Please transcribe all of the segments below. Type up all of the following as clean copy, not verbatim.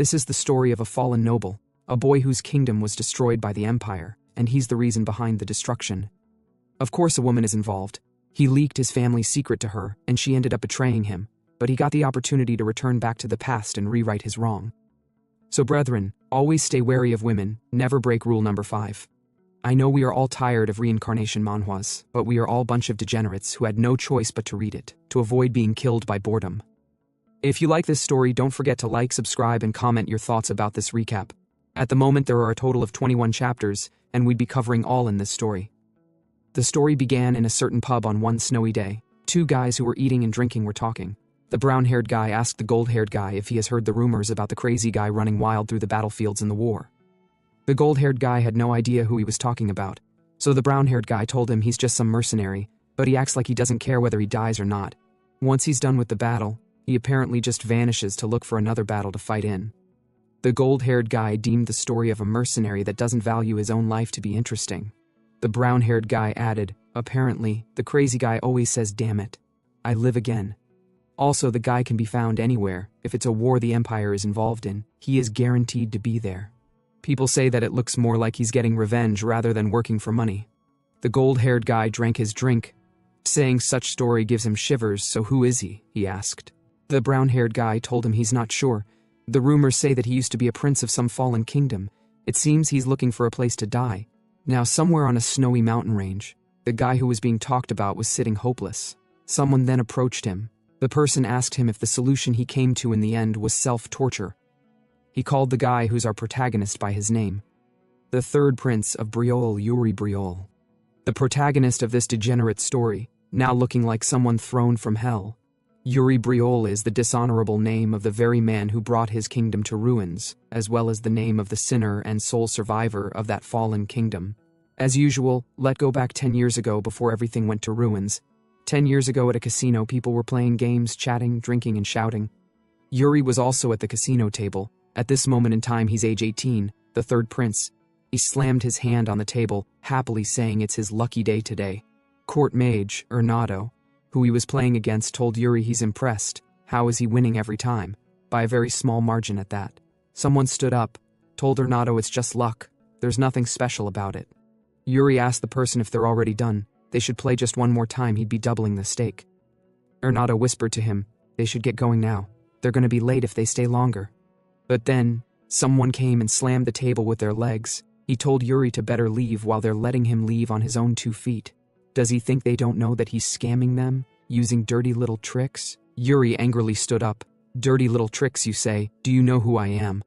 This is the story of a fallen noble, a boy whose kingdom was destroyed by the empire, and he's the reason behind the destruction. Of course a woman is involved. He leaked his family's secret to her, and she ended up betraying him, but he got the opportunity to return back to the past and rewrite his wrong. So brethren, always stay wary of women, never break rule number 5. I know we are all tired of reincarnation manhwas, but we are all a bunch of degenerates who had no choice but to read it, to avoid being killed by boredom. If you like this story, don't forget to like, subscribe, and comment your thoughts about this recap. At the moment there are a total of 21 chapters, and we'd be covering all in this story. The story began in a certain pub on one snowy day. 2 guys who were eating and drinking were talking. The brown-haired guy asked the gold-haired guy if he has heard the rumors about the crazy guy running wild through the battlefields in the war. The gold-haired guy had no idea who he was talking about, so the brown-haired guy told him he's just some mercenary, but he acts like he doesn't care whether he dies or not. Once he's done with the battle, he apparently just vanishes to look for another battle to fight in. The gold-haired guy deemed the story of a mercenary that doesn't value his own life to be interesting. The brown-haired guy added, apparently, the crazy guy always says, "Damn it, I live again." Also, the guy can be found anywhere. If it's a war the empire is involved in, he is guaranteed to be there. People say that it looks more like he's getting revenge rather than working for money. The gold-haired guy drank his drink, saying such story gives him shivers, so who is he? He asked. The brown-haired guy told him he's not sure. The rumors say that he used to be a prince of some fallen kingdom. It seems he's looking for a place to die. Now somewhere on a snowy mountain range. The guy who was being talked about was sitting hopeless. Someone then approached him. The person asked him if the solution he came to in the end was self-torture. He called the guy who's our protagonist by his name. The third prince of Briol, Yuri Briol. The protagonist of this degenerate story, now looking like someone thrown from hell. Yuri Briol is the dishonorable name of the very man who brought his kingdom to ruins, as well as the name of the sinner and sole survivor of that fallen kingdom. As usual, let's go back 10 years ago before everything went to ruins. 10 years ago at a casino, people were playing games, chatting, drinking, and shouting. Yuri was also at the casino table. At this moment in time, he's age 18, the third prince. He slammed his hand on the table, happily saying it's his lucky day today. Court mage, Ernado, who he was playing against, told Yuri he's impressed. How is he winning every time? By a very small margin at that. Someone stood up, told Ernado it's just luck. There's nothing special about it. Yuri asked the person if they're already done. They should play just one more time, he'd be doubling the stake. Ernado whispered to him, they should get going now. They're gonna be late if they stay longer. But then, someone came and slammed the table with their legs. He told Yuri to better leave while they're letting him leave on his own 2 feet. Does he think they don't know that he's scamming them, using dirty little tricks? Yuri angrily stood up. Dirty little tricks, you say? Do you know who I am?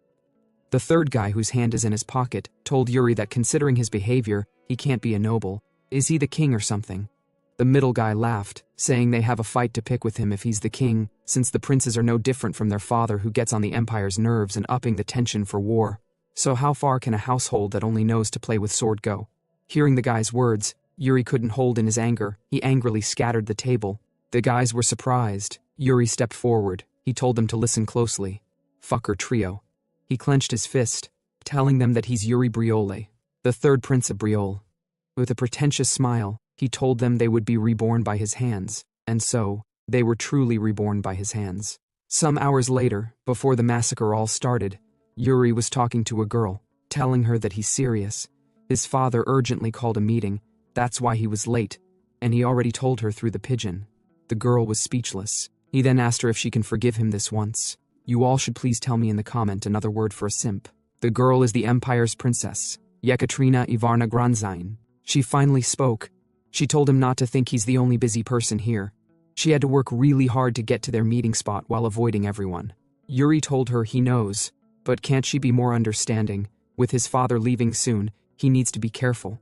The third guy, whose hand is in his pocket, told Yuri that considering his behavior, he can't be a noble. Is he the king or something? The middle guy laughed, saying they have a fight to pick with him if he's the king, since the princes are no different from their father who gets on the empire's nerves and upping the tension for war. So how far can a household that only knows to play with sword go? Hearing the guy's words, Yuri couldn't hold in his anger. He angrily scattered the table. The guys were surprised. Yuri stepped forward. He told them to listen closely. Fucker trio. He clenched his fist, telling them that he's Yuri Briole, the third prince of Briol. With a pretentious smile, he told them they would be reborn by his hands, and so, they were truly reborn by his hands. Some hours later, before the massacre all started, Yuri was talking to a girl, telling her that he's serious. His father urgently called a meeting, that's why he was late, and he already told her through the pigeon. The girl was speechless. He then asked her if she can forgive him this once. You all should please tell me in the comment another word for a simp. The girl is the empire's princess, Yekaterina Ivarna Granzine. She finally spoke. She told him not to think he's the only busy person here. She had to work really hard to get to their meeting spot while avoiding everyone. Yuri told her he knows, but can't she be more understanding? With his father leaving soon, he needs to be careful.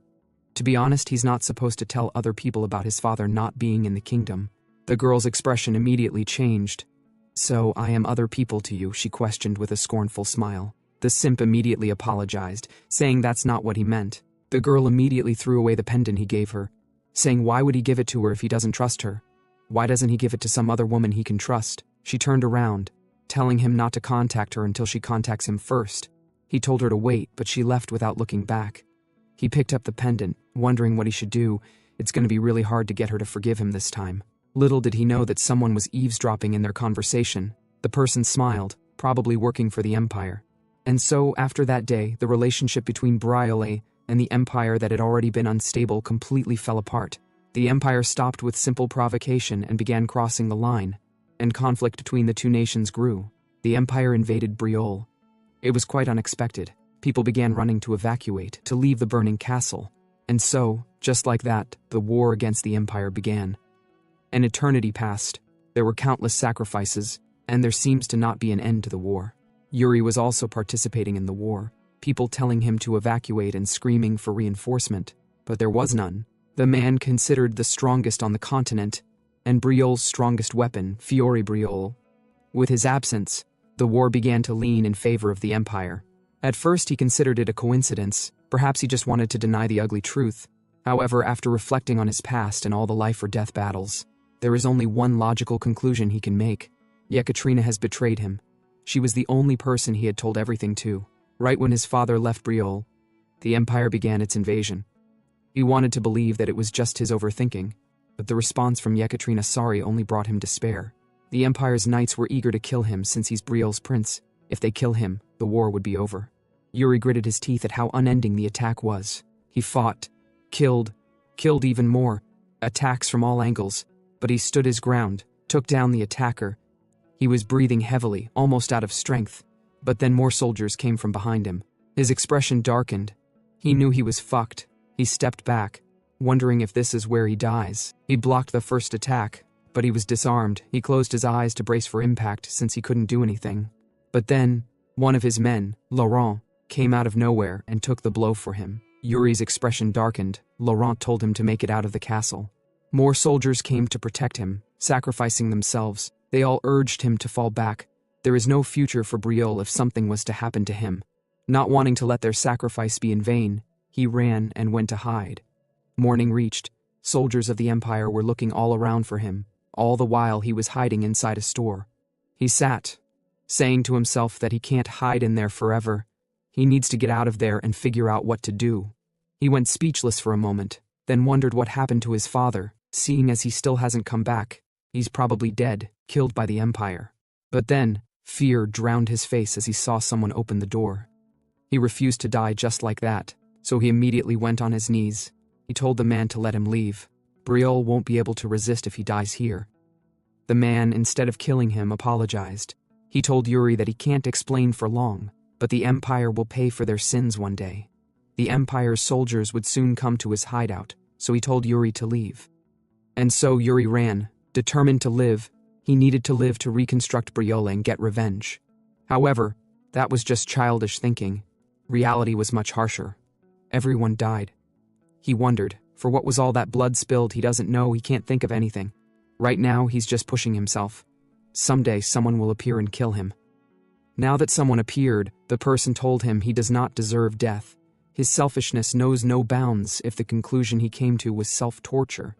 To be honest, he's not supposed to tell other people about his father not being in the kingdom. The girl's expression immediately changed. So I am other people to you, she questioned with a scornful smile. The simp immediately apologized, saying that's not what he meant. The girl immediately threw away the pendant he gave her, saying why would he give it to her if he doesn't trust her? Why doesn't he give it to some other woman he can trust? She turned around, telling him not to contact her until she contacts him first. He told her to wait, but she left without looking back. He picked up the pendant, wondering what he should do. It's going to be really hard to get her to forgive him this time. Little did he know that someone was eavesdropping in their conversation. The person smiled, probably working for the Empire. And so, after that day, the relationship between Briole and the Empire that had already been unstable completely fell apart. The Empire stopped with simple provocation and began crossing the line, and conflict between the two nations grew. The Empire invaded Briole. It was quite unexpected. People began running to evacuate, to leave the burning castle. And so, just like that, the war against the Empire began. An eternity passed. There were countless sacrifices, and there seems to not be an end to the war. Yuri was also participating in the war, people telling him to evacuate and screaming for reinforcement, but there was none. The man considered the strongest on the continent, and Briole's strongest weapon, Fiore Briole. With his absence, the war began to lean in favor of the Empire. At first he considered it a coincidence, perhaps he just wanted to deny the ugly truth. However, after reflecting on his past and all the life or death battles, there is only one logical conclusion he can make. Yekaterina has betrayed him. She was the only person he had told everything to. Right when his father left Briole, the Empire began its invasion. He wanted to believe that it was just his overthinking, but the response from Yekaterina Sari only brought him despair. The Empire's knights were eager to kill him since he's Briole's prince. If they kill him, the war would be over. Yuri gritted his teeth at how unending the attack was. He fought, killed even more, attacks from all angles, but he stood his ground, took down the attacker. He was breathing heavily, almost out of strength, but then more soldiers came from behind him. His expression darkened. He knew he was fucked. He stepped back, wondering if this is where he dies. He blocked the first attack, but he was disarmed. He closed his eyes to brace for impact since he couldn't do anything. But then, one of his men, Laurent, came out of nowhere and took the blow for him. Yuri's expression darkened. Laurent told him to make it out of the castle. More soldiers came to protect him, sacrificing themselves. They all urged him to fall back. There is no future for Briole if something was to happen to him. Not wanting to let their sacrifice be in vain, he ran and went to hide. Morning reached. Soldiers of the Empire were looking all around for him. All the while he was hiding inside a store. He sat, saying to himself that he can't hide in there forever. He needs to get out of there and figure out what to do. He went speechless for a moment, then wondered what happened to his father, seeing as he still hasn't come back. He's probably dead, killed by the Empire. But then, fear drowned his face as he saw someone open the door. He refused to die just like that, so he immediately went on his knees. He told the man to let him leave. Briole won't be able to resist if he dies here. The man, instead of killing him, apologized. He told Yuri that he can't explain for long, but the Empire will pay for their sins one day. The Empire's soldiers would soon come to his hideout, so he told Yuri to leave. And so Yuri ran, determined to live. He needed to live to reconstruct Briole and get revenge. However, that was just childish thinking. Reality was much harsher. Everyone died. He wondered, for what was all that blood spilled? He doesn't know, he can't think of anything. Right now, he's just pushing himself. Someday someone will appear and kill him. Now that someone appeared, the person told him he does not deserve death. His selfishness knows no bounds if the conclusion he came to was self-torture.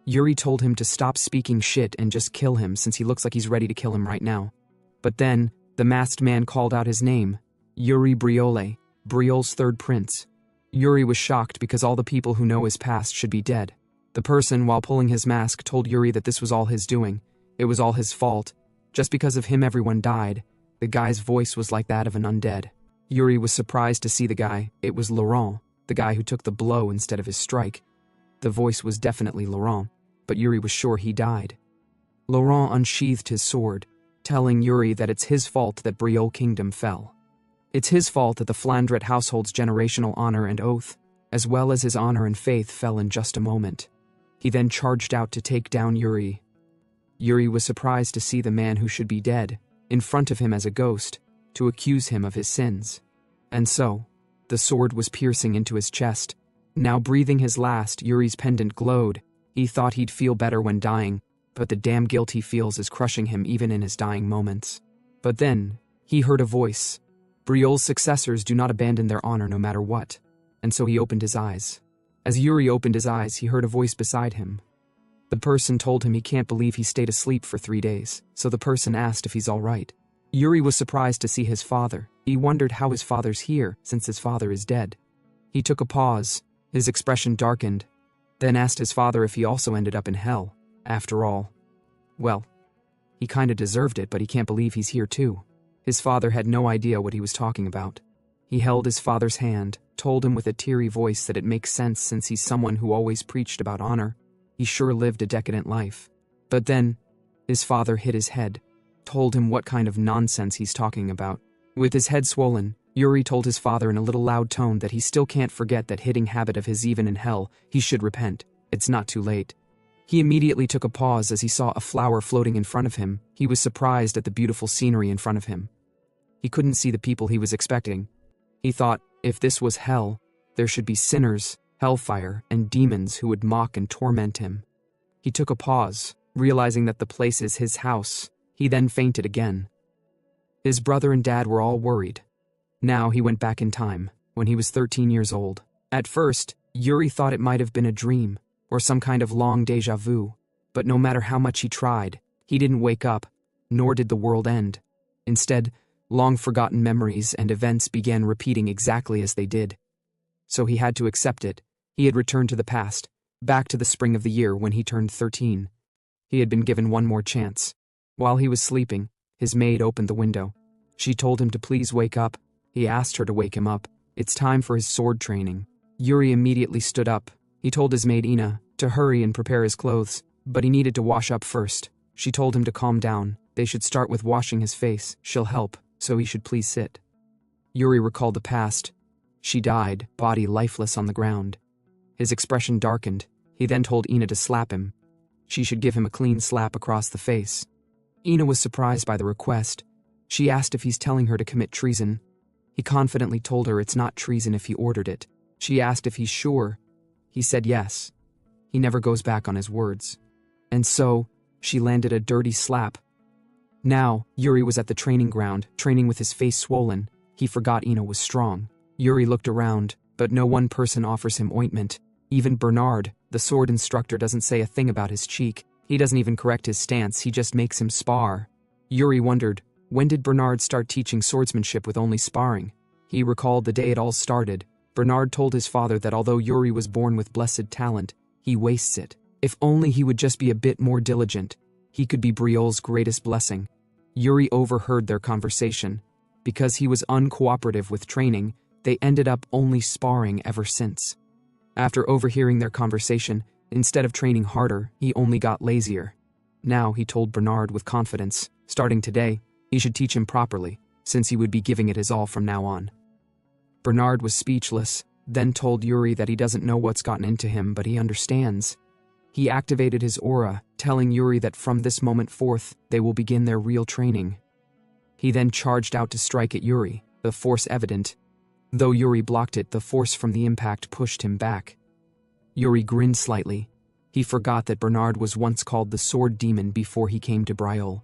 Yuri told him to stop speaking shit and just kill him since he looks like he's ready to kill him right now. But then, the masked man called out his name, Yuri Briole, Briole's third prince. Yuri was shocked because all the people who know his past should be dead. The person, while pulling his mask, told Yuri that this was all his doing. It was all his fault. Just because of him everyone died. The guy's voice was like that of an undead. Yuri was surprised to see the guy. It was Laurent, the guy who took the blow instead of his strike. The voice was definitely Laurent, but Yuri was sure he died. Laurent unsheathed his sword, telling Yuri that it's his fault that Briole Kingdom fell. It's his fault that the Flandret household's generational honor and oath, as well as his honor and faith, fell in just a moment. He then charged out to take down Yuri. Yuri was surprised to see the man who should be dead, in front of him as a ghost, to accuse him of his sins. And so, the sword was piercing into his chest. Now breathing his last, Yuri's pendant glowed. He thought he'd feel better when dying, but the damn guilt he feels is crushing him even in his dying moments. But then, he heard a voice. Briole's successors do not abandon their honor no matter what. And so he opened his eyes. As Yuri opened his eyes, he heard a voice beside him. The person told him he can't believe he stayed asleep for 3 days, so the person asked if he's all right. Yuri was surprised to see his father. He wondered how his father's here, since his father is dead. He took a pause, his expression darkened, then asked his father if he also ended up in hell. After all, well, he kinda deserved it, but he can't believe he's here too. His father had no idea what he was talking about. He held his father's hand, told him with a teary voice that it makes sense since he's someone who always preached about honor. He sure lived a decadent life. But then, his father hit his head, told him what kind of nonsense he's talking about. With his head swollen, Yuri told his father in a little loud tone that he still can't forget that hitting habit of his even in hell, he should repent. It's not too late. He immediately took a pause as he saw a flower floating in front of him. He was surprised at the beautiful scenery in front of him. He couldn't see the people he was expecting. He thought, if this was hell, there should be sinners, hellfire, and demons who would mock and torment him. He took a pause, realizing that the place is his house. He then fainted again. His brother and dad were all worried. Now he went back in time, when he was 13 years old. At first, Yuri thought it might have been a dream, or some kind of long déjà vu, but no matter how much he tried, he didn't wake up, nor did the world end. Instead, long-forgotten memories and events began repeating exactly as they did. So he had to accept it. He had returned to the past, back to the spring of the year when he turned 13. He had been given one more chance. While he was sleeping, his maid opened the window. She told him to please wake up. He asked her to wake him up. It's time for his sword training. Yuri immediately stood up. He told his maid Ina to hurry and prepare his clothes, but he needed to wash up first. She told him to calm down. They should start with washing his face. She'll help, so he should please sit. Yuri recalled the past. She died, body lifeless on the ground. His expression darkened. He then told Ina to slap him. She should give him a clean slap across the face. Ina was surprised by the request. She asked if he's telling her to commit treason. He confidently told her it's not treason if he ordered it. She asked if he's sure. He said yes. He never goes back on his words. And so, she landed a dirty slap. Now, Yuri was at the training ground, training with his face swollen. He forgot Ina was strong. Yuri looked around, but no one person offers him ointment. Even Bernard, the sword instructor, doesn't say a thing about his cheek. He doesn't even correct his stance, he just makes him spar. Yuri wondered, when did Bernard start teaching swordsmanship with only sparring? He recalled the day it all started. Bernard told his father that although Yuri was born with blessed talent, he wastes it. If only he would just be a bit more diligent, he could be Briol's greatest blessing. Yuri overheard their conversation. Because he was uncooperative with training, they ended up only sparring ever since. After overhearing their conversation, instead of training harder, he only got lazier. Now he told Bernard with confidence, starting today, he should teach him properly, since he would be giving it his all from now on. Bernard was speechless, then told Yuri that he doesn't know what's gotten into him, but he understands. He activated his aura, telling Yuri that from this moment forth, they will begin their real training. He then charged out to strike at Yuri, the force evident. Though Yuri blocked it, the force from the impact pushed him back. Yuri grinned slightly. He forgot that Bernard was once called the Sword Demon before he came to Briol.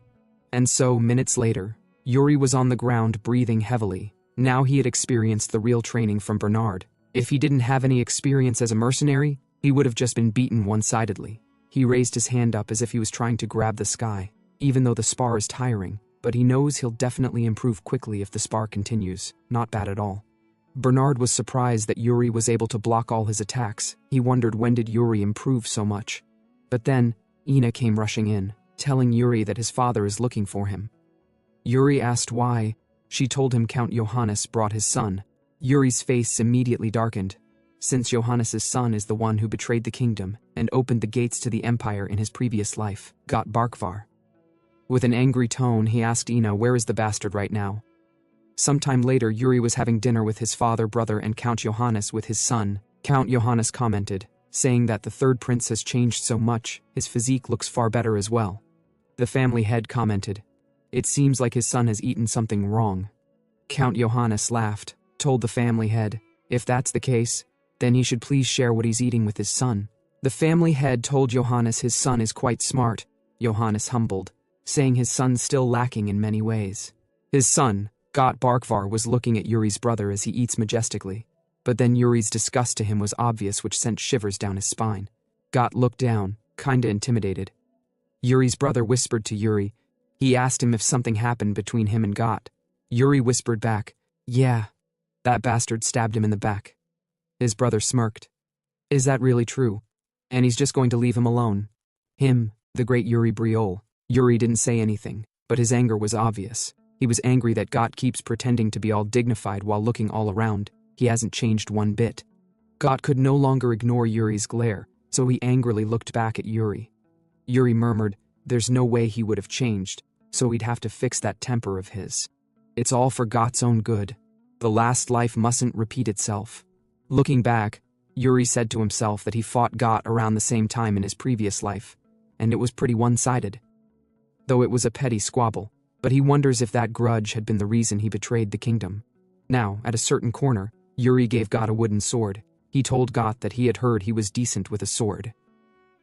And so, minutes later, Yuri was on the ground breathing heavily. Now he had experienced the real training from Bernard. If he didn't have any experience as a mercenary, he would have just been beaten one-sidedly. He raised his hand up as if he was trying to grab the sky, even though the spar is tiring, but he knows he'll definitely improve quickly if the spar continues. Not bad at all. Bernard was surprised that Yuri was able to block all his attacks. He wondered when did Yuri improve so much. But then, Ina came rushing in, telling Yuri that his father is looking for him. Yuri asked why. She told him Count Johannes brought his son. Yuri's face immediately darkened, since Johannes's son is the one who betrayed the kingdom and opened the gates to the empire in his previous life, Got Barkvar. With an angry tone, he asked Ina where is the bastard right now. Sometime later, Yuri was having dinner with his father, brother, and Count Johannes with his son. Count Johannes commented, saying that the third prince has changed so much, his physique looks far better as well. The family head commented, it seems like his son has eaten something wrong. Count Johannes laughed, told the family head, if that's the case, then he should please share what he's eating with his son. The family head told Johannes his son is quite smart. Johannes humbled, saying his son's still lacking in many ways. His son, Got Barkvar, was looking at Yuri's brother as he eats majestically, but then Yuri's disgust to him was obvious, which sent shivers down his spine. Got looked down, kinda intimidated. Yuri's brother whispered to Yuri. He asked him if something happened between him and Got. Yuri whispered back, yeah, that bastard stabbed him in the back. His brother smirked. Is that really true? And he's just going to leave him alone? Him, the great Yuri Briol. Yuri didn't say anything, but his anger was obvious. He was angry that Got keeps pretending to be all dignified while looking all around. He hasn't changed one bit. Got could no longer ignore Yuri's glare, so he angrily looked back at Yuri. Yuri murmured, there's no way he would have changed, so we'd have to fix that temper of his. It's all for Got's own good. The last life mustn't repeat itself. Looking back, Yuri said to himself that he fought Got around the same time in his previous life, and it was pretty one-sided. Though it was a petty squabble, but he wonders if that grudge had been the reason he betrayed the kingdom. Now, at a certain corner, Yuri gave Got a wooden sword. He told Got that he had heard he was decent with a sword.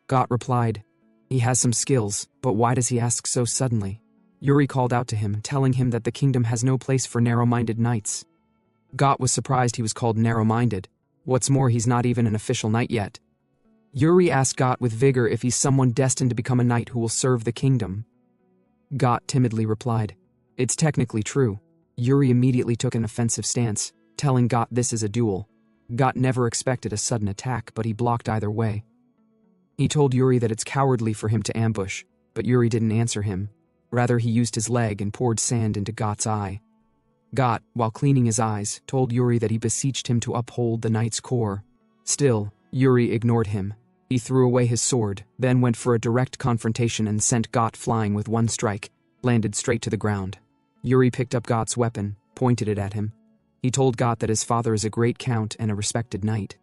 Got replied, he has some skills, but why does he ask so suddenly? Yuri called out to him, telling him that the kingdom has no place for narrow-minded knights. Got was surprised he was called narrow-minded. What's more, he's not even an official knight yet. Yuri asked Got with vigor if he's someone destined to become a knight who will serve the kingdom. Got timidly replied, it's technically true. Yuri immediately took an offensive stance, telling Got this is a duel. Got never expected a sudden attack, but he blocked either way. He told Yuri that it's cowardly for him to ambush, but Yuri didn't answer him. Rather, he used his leg and poured sand into Got's eye. Got, while cleaning his eyes, told Yuri that he beseeched him to uphold the knight's core. Still, Yuri ignored him. He threw away his sword, then went for a direct confrontation and sent Got flying with one strike, landed straight to the ground. Yuri picked up Got's weapon, pointed it at him. He told Got that his father is a great count and a respected knight.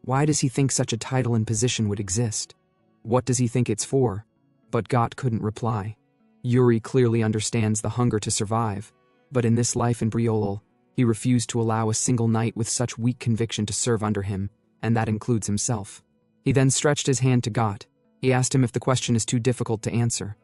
Why does he think such a title and position would exist? What does he think it's for? But Got couldn't reply. Yuri clearly understands the hunger to survive, but in this life in Briolol, he refused to allow a single knight with such weak conviction to serve under him, and that includes himself. He then stretched his hand to Got. He asked him if the question is too difficult to answer.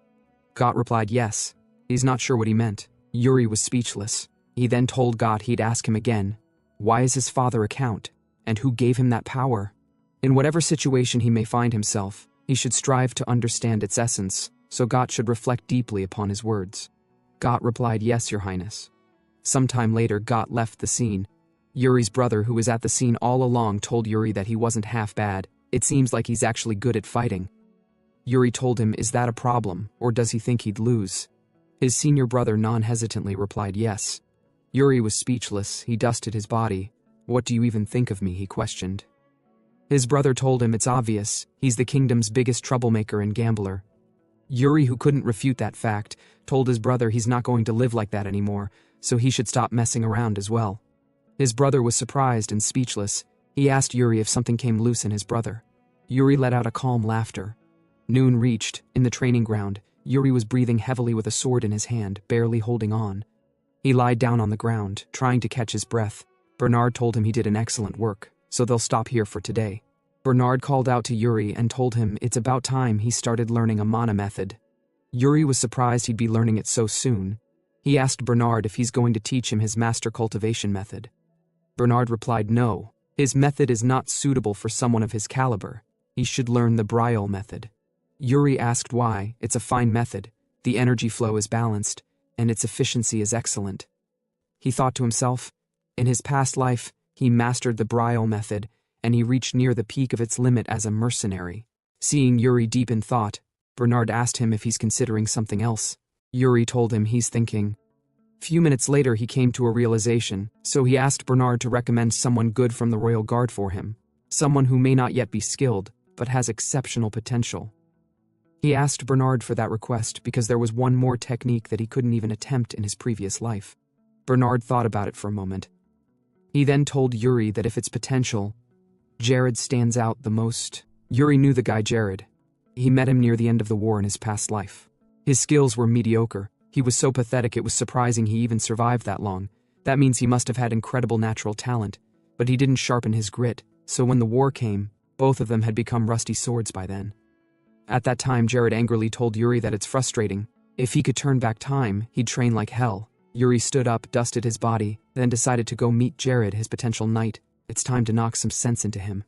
Got replied yes. He's not sure what he meant. Yuri was speechless. He then told Got he'd ask him again, why is his father a count, and who gave him that power? In whatever situation he may find himself, he should strive to understand its essence, so Got should reflect deeply upon his words. Got replied, yes, your highness. Sometime later, Got left the scene. Yuri's brother, who was at the scene all along, told Yuri that he wasn't half bad. It seems like he's actually good at fighting. Yuri told him, is that a problem, or does he think he'd lose? His senior brother non-hesitantly replied yes. Yuri was speechless. He dusted his body. What do you even think of me? He questioned. His brother told him it's obvious. He's the kingdom's biggest troublemaker and gambler. Yuri, who couldn't refute that fact, told his brother he's not going to live like that anymore, so he should stop messing around as well. His brother was surprised and speechless. He asked Yuri if something came loose in his brother. Yuri let out a calm laughter. Noon reached. In the training ground, Yuri was breathing heavily with a sword in his hand, barely holding on. He lied down on the ground, trying to catch his breath. Bernard told him he did an excellent work, so they'll stop here for today. Bernard called out to Yuri and told him it's about time he started learning a mana method. Yuri was surprised he'd be learning it so soon. He asked Bernard if he's going to teach him his master cultivation method. Bernard replied no. His method is not suitable for someone of his caliber. He should learn the Briol method. Yuri asked why. It's a fine method. The energy flow is balanced, and its efficiency is excellent. He thought to himself, in his past life, he mastered the Briol method, and he reached near the peak of its limit as a mercenary. Seeing Yuri deep in thought, Bernard asked him if he's considering something else. Yuri told him he's thinking. Few minutes later, he came to a realization, so he asked Bernard to recommend someone good from the royal guard for him, someone who may not yet be skilled, but has exceptional potential. He asked Bernard for that request because there was one more technique that he couldn't even attempt in his previous life. Bernard thought about it for a moment. He then told Yuri that if it's potential, Jared stands out the most. Yuri knew the guy Jared. He met him near the end of the war in his past life. His skills were mediocre. He was so pathetic it was surprising he even survived that long. That means he must have had incredible natural talent, but he didn't sharpen his grit, so when the war came, both of them had become rusty swords by then. At that time, Jared angrily told Yuri that it's frustrating. If he could turn back time, he'd train like hell. Yuri stood up, dusted his body, then decided to go meet Jared, his potential knight. It's time to knock some sense into him.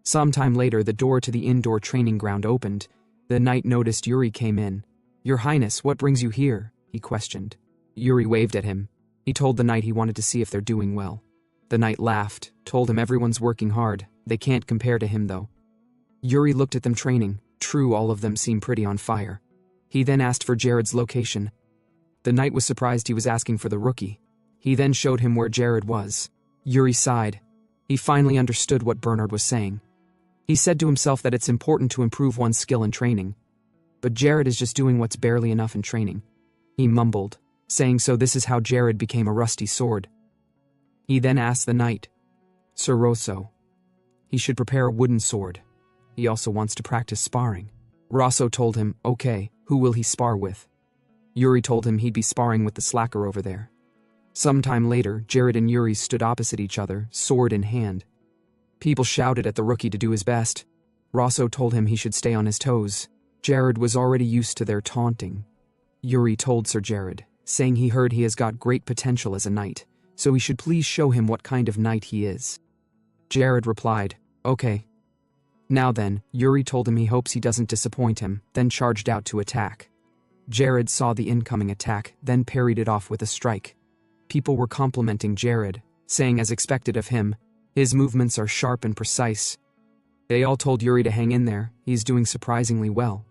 Sometime later, the door to the indoor training ground opened. The knight noticed Yuri came in. Your Highness, what brings you here? He questioned. Yuri waved at him. He told the knight he wanted to see if they're doing well. The knight laughed, told him everyone's working hard. They can't compare to him, though. Yuri looked at them training. True, all of them seem pretty on fire. He then asked for Jared's location. The knight was surprised he was asking for the rookie. He then showed him where Jared was. Yuri sighed. He finally understood what Bernard was saying. He said to himself that it's important to improve one's skill in training. But Jared is just doing what's barely enough in training. He mumbled, saying so this is how Jared became a rusty sword. He then asked the knight, Sir Rosso, he should prepare a wooden sword. He also wants to practice sparring. Rosso told him, okay, who will he spar with? Yuri told him he'd be sparring with the slacker over there. Sometime later, Jared and Yuri stood opposite each other, sword in hand. People shouted at the rookie to do his best. Rosso told him he should stay on his toes. Jared was already used to their taunting. Yuri told Sir Jared, saying he heard he has got great potential as a knight, so he should please show him what kind of knight he is. Jared replied, okay. Now then, Yuri told him he hopes he doesn't disappoint him, then charged out to attack. Jared saw the incoming attack, then parried it off with a strike. People were complimenting Jared, saying as expected of him, his movements are sharp and precise. They all told Yuri to hang in there, he's doing surprisingly well.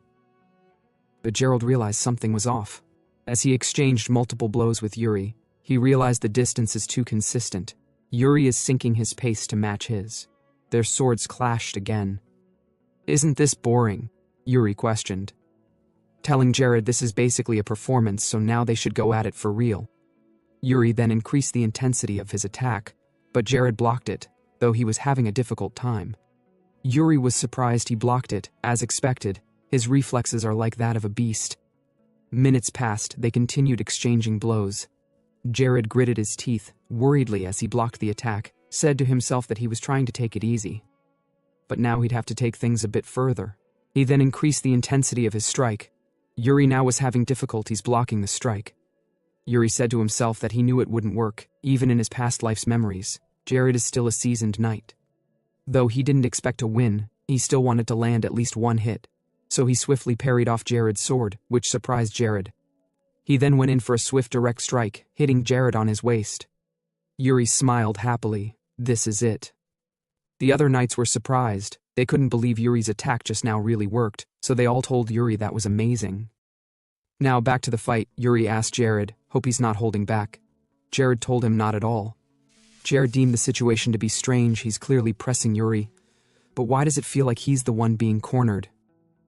But Jared realized something was off. As he exchanged multiple blows with Yuri, he realized the distance is too consistent. Yuri is syncing his pace to match his. Their swords clashed again. Isn't this boring? Yuri questioned, telling Jared this is basically a performance, so now they should go at it for real. Yuri then increased the intensity of his attack, but Jared blocked it, though he was having a difficult time. Yuri was surprised he blocked it, as expected. His reflexes are like that of a beast. Minutes passed, they continued exchanging blows. Jared gritted his teeth, worriedly as he blocked the attack, said to himself that he was trying to take it easy. But now he'd have to take things a bit further. He then increased the intensity of his strike. Yuri now was having difficulties blocking the strike. Yuri said to himself that he knew it wouldn't work, even in his past life's memories. Jared is still a seasoned knight. Though he didn't expect to win, he still wanted to land at least one hit. So he swiftly parried off Jared's sword, which surprised Jared. He then went in for a swift direct strike, hitting Jared on his waist. Yuri smiled happily. This is it. The other knights were surprised. They couldn't believe Yuri's attack just now really worked, so they all told Yuri that was amazing. Now back to the fight, Yuri asked Jared, hope he's not holding back. Jared told him not at all. Jared deemed the situation to be strange, he's clearly pressing Yuri. But why does it feel like he's the one being cornered?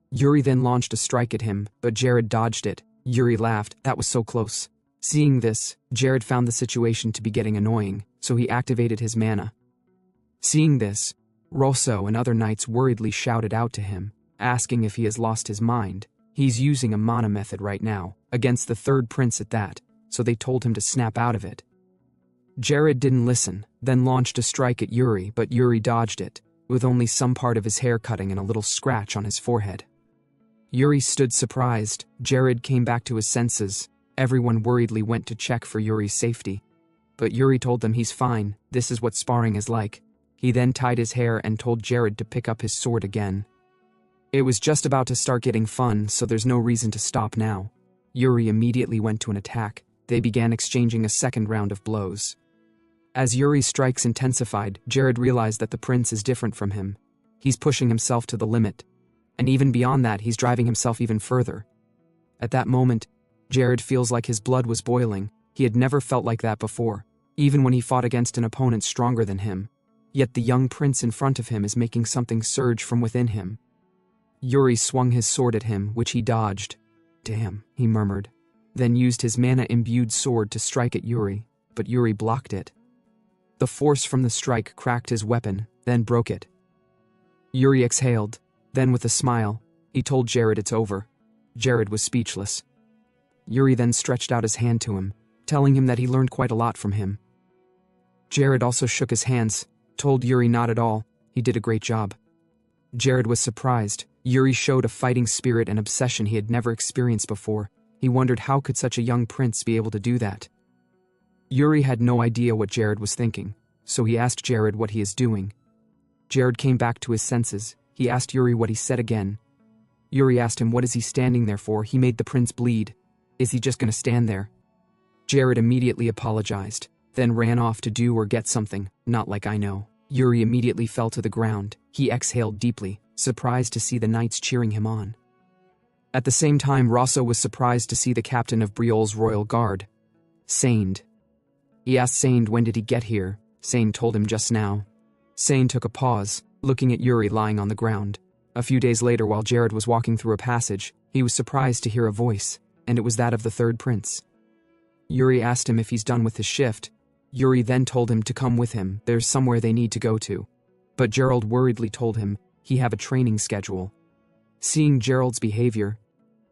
Yuri then launched a strike at him, but Jared dodged it. Yuri laughed, that was so close. Seeing this, Jared found the situation to be getting annoying, so he activated his mana. Seeing this, Rosso and other knights worriedly shouted out to him, asking if he has lost his mind. He's using a mana method right now, against the third prince at that, so they told him to snap out of it. Jared didn't listen, then launched a strike at Yuri, but Yuri dodged it, with only some part of his hair cutting and a little scratch on his forehead. Yuri stood surprised. Jared came back to his senses. Everyone worriedly went to check for Yuri's safety. But Yuri told them he's fine, this is what sparring is like. He then tied his hair and told Jared to pick up his sword again. It was just about to start getting fun, so there's no reason to stop now. Yuri immediately went to an attack. They began exchanging a second round of blows. As Yuri's strikes intensified, Jared realized that the prince is different from him. He's pushing himself to the limit. And even beyond that, he's driving himself even further. At that moment, Jared feels like his blood was boiling. He had never felt like that before, even when he fought against an opponent stronger than him. Yet the young prince in front of him is making something surge from within him. Yuri swung his sword at him, which he dodged. Damn, he murmured, then used his mana-imbued sword to strike at Yuri, but Yuri blocked it. The force from the strike cracked his weapon, then broke it. Yuri exhaled. Then with a smile, he told Jared it's over. Jared was speechless. Yuri then stretched out his hand to him, telling him that he learned quite a lot from him. Jared also shook his hands, told Yuri not at all, he did a great job. Jared was surprised. Yuri showed a fighting spirit and obsession he had never experienced before. He wondered how could such a young prince be able to do that. Yuri had no idea what Jared was thinking, so he asked Jared what he is doing. Jared came back to his senses. He asked Yuri what he said again. Yuri asked him what is he standing there for. He made the prince bleed. Is he just gonna stand there? Jared immediately apologized, then ran off to do or get something, not like I know. Yuri immediately fell to the ground. He exhaled deeply, surprised to see the knights cheering him on. At the same time, Rosso was surprised to see the captain of Briol's royal guard, Saint. He asked Saint when did he get here. Saint told him just now. Saint took a pause, looking at Yuri lying on the ground. A few days later, while Jared was walking through a passage, he was surprised to hear a voice, and it was that of the third prince. Yuri asked him if he's done with his shift. Yuri then told him to come with him, there's somewhere they need to go to. But Gerald worriedly told him he have a training schedule. Seeing Gerald's behavior,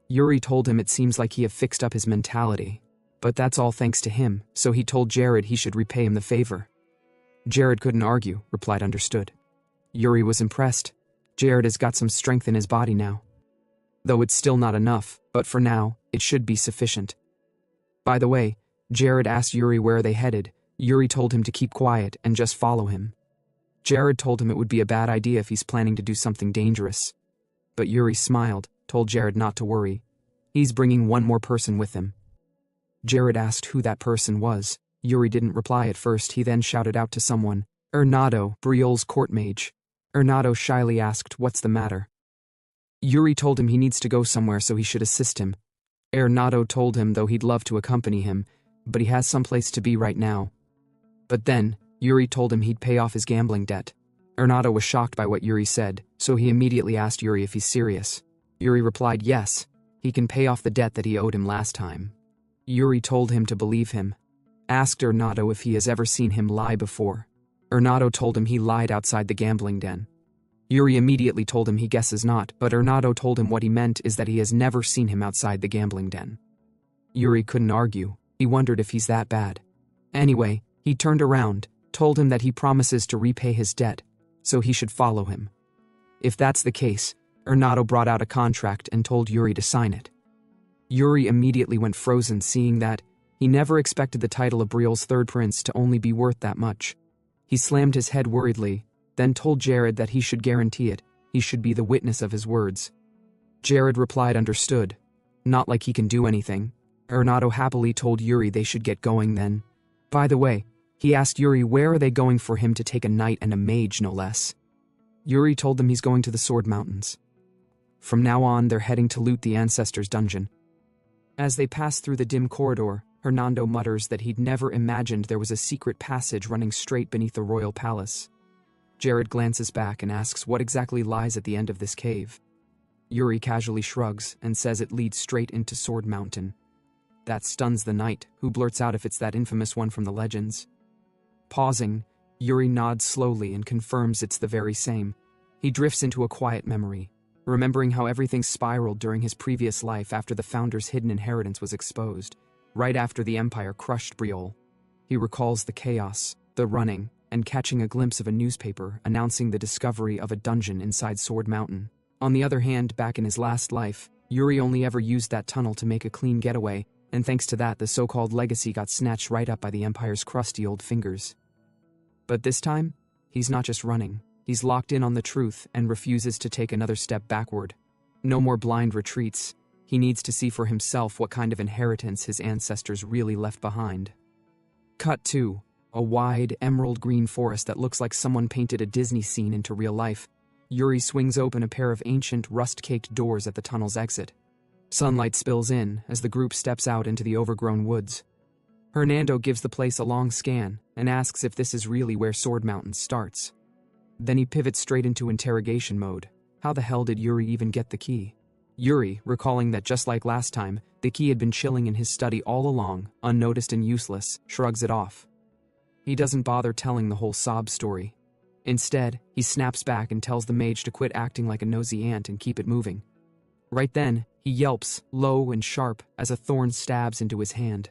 Yuri told him it seems like he have fixed up his mentality. But that's all thanks to him, so he told Jared he should repay him the favor. Jared couldn't argue, replied understood. Yuri was impressed. Jared has got some strength in his body now. Though it's still not enough, but for now, it should be sufficient. By the way, Jared asked Yuri where they headed. Yuri told him to keep quiet and just follow him. Jared told him it would be a bad idea if he's planning to do something dangerous. But Yuri smiled, told Jared not to worry. He's bringing one more person with him. Jared asked who that person was. Yuri didn't reply at first. He then shouted out to someone, Ernado, Briol's court mage. Ernado shyly asked what's the matter. Yuri told him he needs to go somewhere so he should assist him. Ernado told him though he'd love to accompany him, but he has someplace to be right now. But then, Yuri told him he'd pay off his gambling debt. Ernado was shocked by what Yuri said, so he immediately asked Yuri if he's serious. Yuri replied yes, he can pay off the debt that he owed him last time. Yuri told him to believe him. Asked Ernado if he has ever seen him lie before. Ernado told him he lied outside the gambling den. Yuri immediately told him he guesses not, but Ernado told him what he meant is that he has never seen him outside the gambling den. Yuri couldn't argue. He wondered if he's that bad. Anyway, he turned around, told him that he promises to repay his debt, so he should follow him. If that's the case, Ernado brought out a contract and told Yuri to sign it. Yuri immediately went frozen, seeing that he never expected the title of Briol's third prince to only be worth that much. He slammed his head worriedly, then told Jared that he should guarantee it. He should be the witness of his words. Jared replied understood. Not like he can do anything. Ernado happily told Yuri they should get going then. By the way, he asked Yuri where are they going for him to take a knight and a mage no less. Yuri told them he's going to the Sword Mountains. From now on they're heading to loot the Ancestors' dungeon. As they pass through the dim corridor, Hernando mutters that he'd never imagined there was a secret passage running straight beneath the royal palace. Jared glances back and asks what exactly lies at the end of this cave. Yuri casually shrugs and says it leads straight into Sword Mountain. That stuns the knight, who blurts out if it's that infamous one from the legends. Pausing, Yuri nods slowly and confirms it's the very same. He drifts into a quiet memory, remembering how everything spiraled during his previous life after the founder's hidden inheritance was exposed, right after the Empire crushed Briol. He recalls the chaos, the running, and catching a glimpse of a newspaper announcing the discovery of a dungeon inside Sword Mountain. On the other hand, back in his last life, Yuri only ever used that tunnel to make a clean getaway, and thanks to that the so-called legacy got snatched right up by the Empire's crusty old fingers. But this time, he's not just running. He's locked in on the truth and refuses to take another step backward. No more blind retreats. He needs to see for himself what kind of inheritance his ancestors really left behind. Cut 2. A wide, emerald green forest that looks like someone painted a Disney scene into real life. Yuri swings open a pair of ancient, rust-caked doors at the tunnel's exit. Sunlight spills in as the group steps out into the overgrown woods. Hernando gives the place a long scan and asks if this is really where Sword Mountain starts. Then he pivots straight into interrogation mode. How the hell did Yuri even get the key? Yuri, recalling that just like last time, the key had been chilling in his study all along, unnoticed and useless, shrugs it off. He doesn't bother telling the whole sob story. Instead, he snaps back and tells the mage to quit acting like a nosy ant and keep it moving. Right then, he yelps, low and sharp, as a thorn stabs into his hand.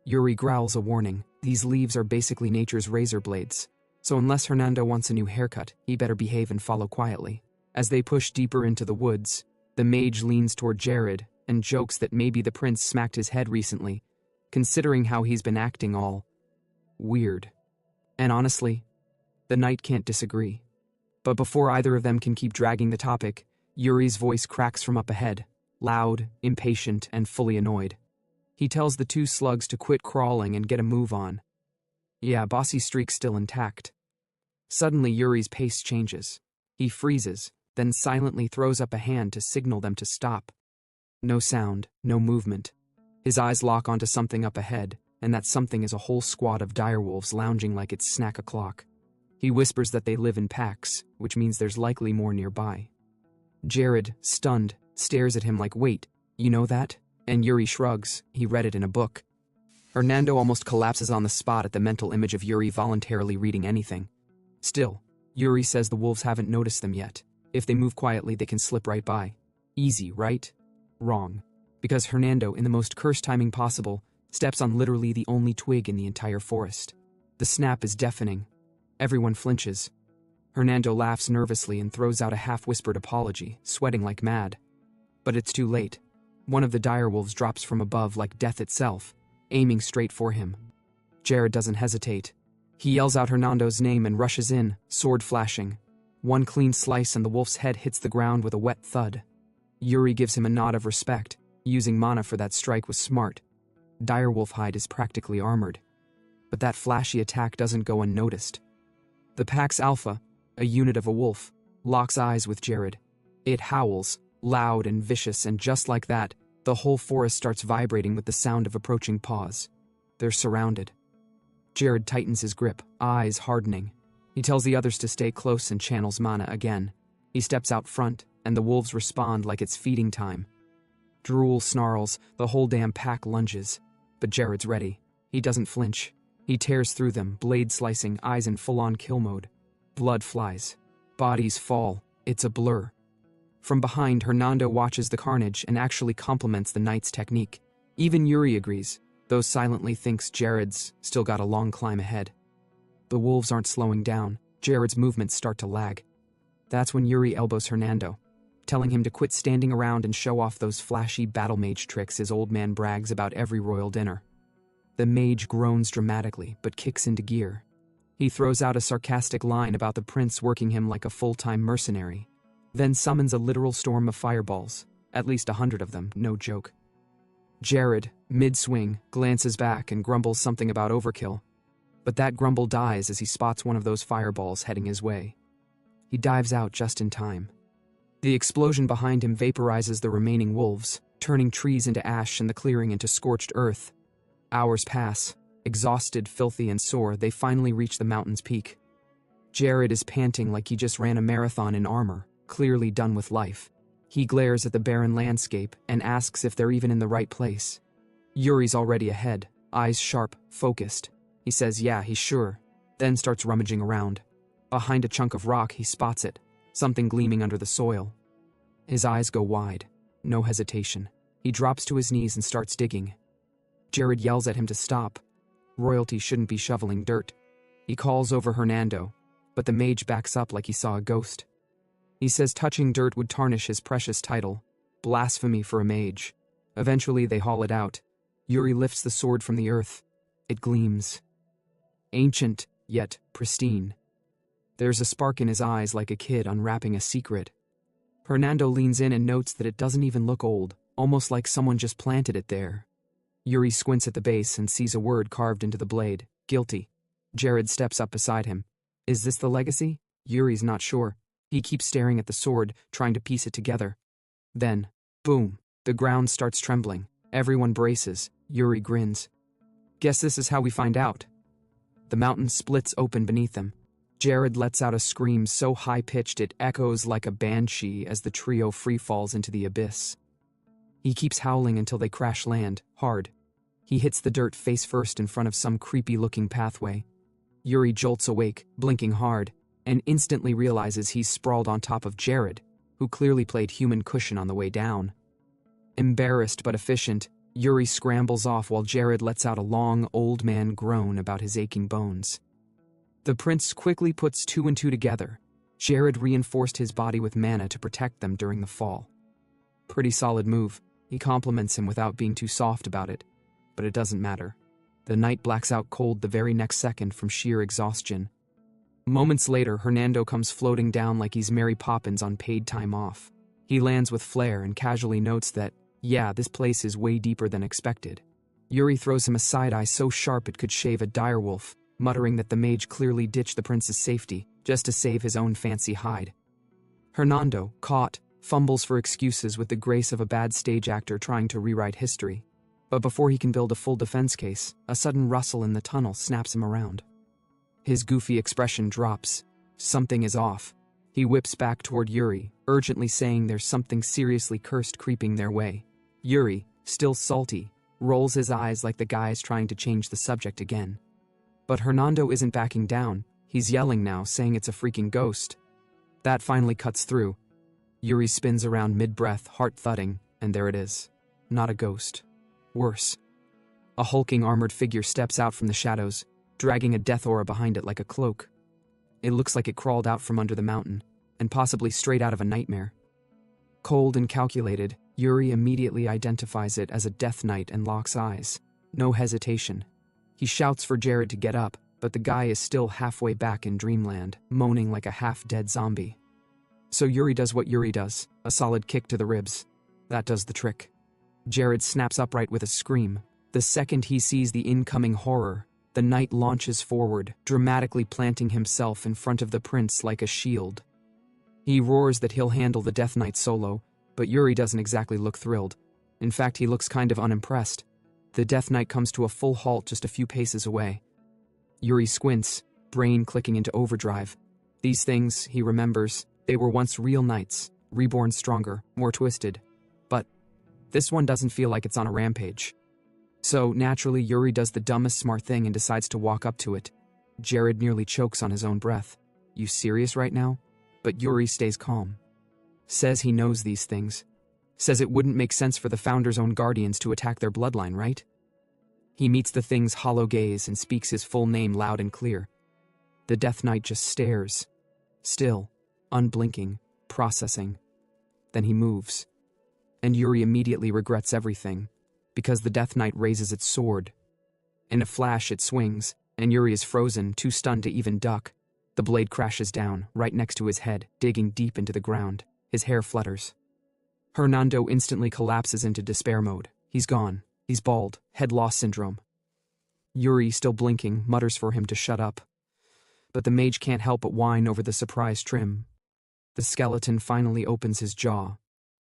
Yuri growls a warning. These leaves are basically nature's razor blades. So unless Hernando wants a new haircut, he better behave and follow quietly. As they push deeper into the woods, the mage leans toward Jared and jokes that maybe the prince smacked his head recently, considering how he's been acting all weird. And honestly, the knight can't disagree. But before either of them can keep dragging the topic, Yuri's voice cracks from up ahead, loud, impatient, and fully annoyed. He tells the two slugs to quit crawling and get a move on. Yeah, Bossy's streak's still intact. Suddenly Yuri's pace changes. He freezes, then silently throws up a hand to signal them to stop. No sound, no movement. His eyes lock onto something up ahead, and that something is a whole squad of direwolves lounging like it's snack o'clock. He whispers that they live in packs, which means there's likely more nearby. Jared, stunned, stares at him like, wait, you know that? And Yuri shrugs, he read it in a book. Hernando almost collapses on the spot at the mental image of Yuri voluntarily reading anything. Still, Yuri says the wolves haven't noticed them yet. If they move quietly, they can slip right by. Easy, right? Wrong. Because Hernando, in the most cursed timing possible, steps on literally the only twig in the entire forest. The snap is deafening. Everyone flinches. Hernando laughs nervously and throws out a half-whispered apology, sweating like mad. But it's too late. One of the direwolves drops from above like death itself, aiming straight for him. Jared doesn't hesitate. He yells out Hernando's name and rushes in, sword flashing. One clean slice and the wolf's head hits the ground with a wet thud. Yuri gives him a nod of respect. Using mana for that strike was smart. Direwolf hide is practically armored. But that flashy attack doesn't go unnoticed. The pack's alpha, a unit of a wolf, locks eyes with Jared. It howls, loud and vicious, and just like that, the whole forest starts vibrating with the sound of approaching paws. They're surrounded. Jared tightens his grip, eyes hardening. He tells the others to stay close and channels mana again. He steps out front, and the wolves respond like it's feeding time. Drool snarls, the whole damn pack lunges. But Jared's ready. He doesn't flinch. He tears through them, blade slicing, eyes in full-on kill mode. Blood flies. Bodies fall. It's a blur. From behind, Hernando watches the carnage and actually compliments the knight's technique. Even Yuri agrees, though silently thinks Jared's still got a long climb ahead. The wolves aren't slowing down. Jared's movements start to lag. That's when Yuri elbows Hernando, telling him to quit standing around and show off those flashy battle mage tricks his old man brags about every royal dinner. The mage groans dramatically, but kicks into gear. He throws out a sarcastic line about the prince working him like a full-time mercenary, then summons a literal storm of fireballs, at least 100 of them, no joke. Jared, mid-swing, glances back and grumbles something about overkill, but that grumble dies as he spots one of those fireballs heading his way. He dives out just in time. The explosion behind him vaporizes the remaining wolves, turning trees into ash and the clearing into scorched earth. Hours pass. Exhausted, filthy, and sore, they finally reach the mountain's peak. Jared is panting like he just ran a marathon in armor, clearly done with life. He glares at the barren landscape and asks if they're even in the right place. Yuri's already ahead, eyes sharp, focused. He says yeah, he's sure, then starts rummaging around. Behind a chunk of rock, he spots it, something gleaming under the soil. His eyes go wide. No hesitation. He drops to his knees and starts digging. Jared yells at him to stop. Royalty shouldn't be shoveling dirt. He calls over Hernando, but the mage backs up like he saw a ghost. He says touching dirt would tarnish his precious title. Blasphemy for a mage. Eventually they haul it out. Yuri lifts the sword from the earth. It gleams. Ancient, yet pristine. There's a spark in his eyes like a kid unwrapping a secret. Hernando leans in and notes that it doesn't even look old, almost like someone just planted it there. Yuri squints at the base and sees a word carved into the blade, guilty. Jared steps up beside him. Is this the legacy? Yuri's not sure. He keeps staring at the sword, trying to piece it together. Then, boom, the ground starts trembling. Everyone braces. Yuri grins. Guess this is how we find out. The mountain splits open beneath them. Jared lets out a scream so high-pitched it echoes like a banshee as the trio free-falls into the abyss. He keeps howling until they crash land, hard. He hits the dirt face first in front of some creepy-looking pathway. Yuri jolts awake, blinking hard, and instantly realizes he's sprawled on top of Jared, who clearly played human cushion on the way down. Embarrassed but efficient, Yuri scrambles off while Jared lets out a long, old man groan about his aching bones. The prince quickly puts two and two together. Jared reinforced his body with mana to protect them during the fall. Pretty solid move. He compliments him without being too soft about it. But it doesn't matter. The knight blacks out cold the very next second from sheer exhaustion. Moments later, Hernando comes floating down like he's Mary Poppins on paid time off. He lands with flair and casually notes that, yeah, this place is way deeper than expected. Yuri throws him a side-eye so sharp it could shave a direwolf, muttering that the mage clearly ditched the prince's safety just to save his own fancy hide. Hernando, caught, fumbles for excuses with the grace of a bad stage actor trying to rewrite history. But before he can build a full defense case, a sudden rustle in the tunnel snaps him around. His goofy expression drops. Something is off. He whips back toward Yuri, urgently saying there's something seriously cursed creeping their way. Yuri, still salty, rolls his eyes like the guy's trying to change the subject again. But Hernando isn't backing down. He's yelling now, saying it's a freaking ghost. That finally cuts through. Yuri spins around mid-breath, heart thudding, and there it is. Not a ghost. Worse. A hulking armored figure steps out from the shadows, dragging a death aura behind it like a cloak. It looks like it crawled out from under the mountain, and possibly straight out of a nightmare. Cold and calculated, Yuri immediately identifies it as a Death Knight and locks eyes. No hesitation. He shouts for Jared to get up, but the guy is still halfway back in dreamland, moaning like a half-dead zombie. So Yuri does what Yuri does, a solid kick to the ribs. That does the trick. Jared snaps upright with a scream. The second he sees the incoming horror, the knight launches forward, dramatically planting himself in front of the prince like a shield. He roars that he'll handle the Death Knight solo, but Yuri doesn't exactly look thrilled. In fact, he looks kind of unimpressed. The Death Knight comes to a full halt just a few paces away. Yuri squints, brain clicking into overdrive. These things, he remembers, they were once real knights, reborn stronger, more twisted. But this one doesn't feel like it's on a rampage. So, naturally, Yuri does the dumbest smart thing and decides to walk up to it. Jared nearly chokes on his own breath. You serious right now? But Yuri stays calm. Says he knows these things. Says it wouldn't make sense for the Founder's own guardians to attack their bloodline, right? He meets the thing's hollow gaze and speaks his full name loud and clear. The Death Knight just stares. Still, unblinking, processing. Then he moves. And Yuri immediately regrets everything, because the Death Knight raises its sword. In a flash it swings, and Yuri is frozen, too stunned to even duck. The blade crashes down, right next to his head, digging deep into the ground. His hair flutters. Hernando instantly collapses into despair mode. He's gone. He's bald, head loss syndrome. Yuri, still blinking, mutters for him to shut up. But the mage can't help but whine over the surprise trim. The skeleton finally opens his jaw.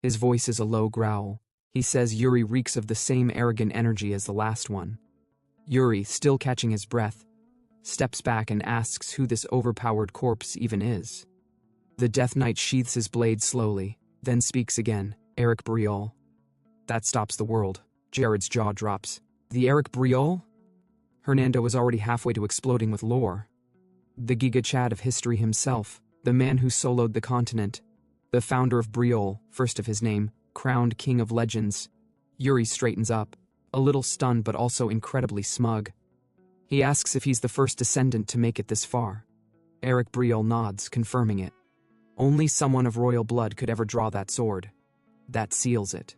His voice is a low growl. He says Yuri reeks of the same arrogant energy as the last one. Yuri, still catching his breath, steps back and asks who this overpowered corpse even is. The Death Knight sheathes his blade slowly, then speaks again, Eric Briol. That stops the world. Jared's jaw drops. The Eric Briol? Hernando is already halfway to exploding with lore. The Giga Chad of history himself, the man who soloed the continent, the founder of Briol, first of his name, crowned king of legends. Yuri straightens up, a little stunned but also incredibly smug. He asks if he's the first descendant to make it this far. Eric Briol nods, confirming it. Only someone of royal blood could ever draw that sword. That seals it.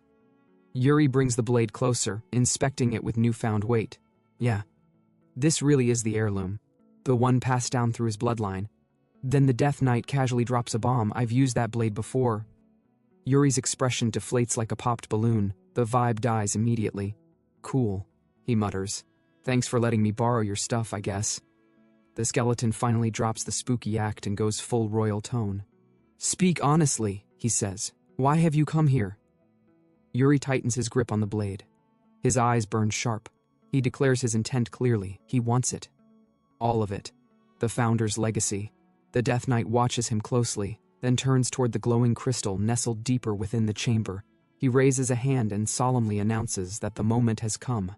Yuri brings the blade closer, inspecting it with newfound weight. Yeah, this really is the heirloom, the one passed down through his bloodline. Then the Death Knight casually drops a bomb. I've used that blade before. Yuri's expression deflates like a popped balloon. The vibe dies immediately. Cool, he mutters. Thanks for letting me borrow your stuff, I guess. The skeleton finally drops the spooky act and goes full royal tone. Speak honestly, he says. Why have you come here? Yuri tightens his grip on the blade. His eyes burn sharp. He declares his intent clearly. He wants it. All of it. The Founder's legacy. The Death Knight watches him closely, then turns toward the glowing crystal nestled deeper within the chamber. He raises a hand and solemnly announces that the moment has come.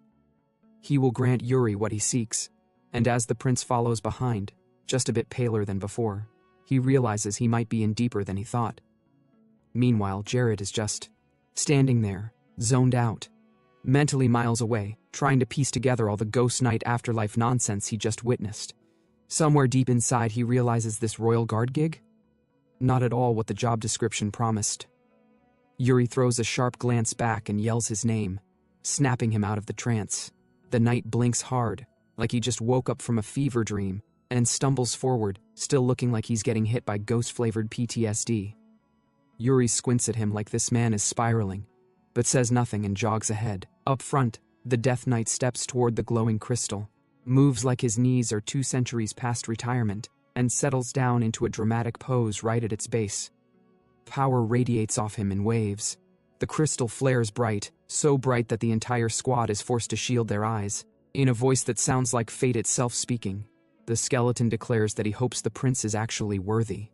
He will grant Yuri what he seeks, and as the prince follows behind, just a bit paler than before, he realizes he might be in deeper than he thought. Meanwhile, Jared is just standing there, zoned out, mentally miles away, trying to piece together all the Ghost Knight afterlife nonsense he just witnessed. Somewhere deep inside, he realizes this royal guard gig? Not at all what the job description promised. Yuri throws a sharp glance back and yells his name, snapping him out of the trance. The knight blinks hard, like he just woke up from a fever dream, and stumbles forward, still looking like he's getting hit by ghost-flavored PTSD. Yuri squints at him like this man is spiraling, but says nothing and jogs ahead. Up front, the Death Knight steps toward the glowing crystal, moves like his knees are 2 centuries past retirement, and settles down into a dramatic pose right at its base. Power radiates off him in waves. The crystal flares bright, so bright that the entire squad is forced to shield their eyes. In a voice that sounds like fate itself speaking, the skeleton declares that he hopes the prince is actually worthy.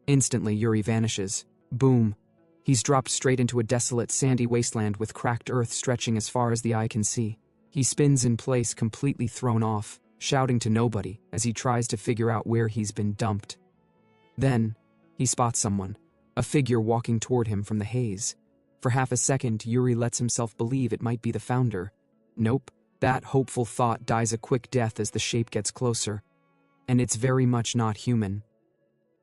Instantly, Yuri vanishes. Boom. He's dropped straight into a desolate, sandy wasteland with cracked earth stretching as far as the eye can see. He spins in place, completely thrown off, shouting to nobody as he tries to figure out where he's been dumped. Then, he spots someone, a figure walking toward him from the haze. For half a second, Yuri lets himself believe it might be the founder. Nope, that hopeful thought dies a quick death as the shape gets closer. And it's very much not human.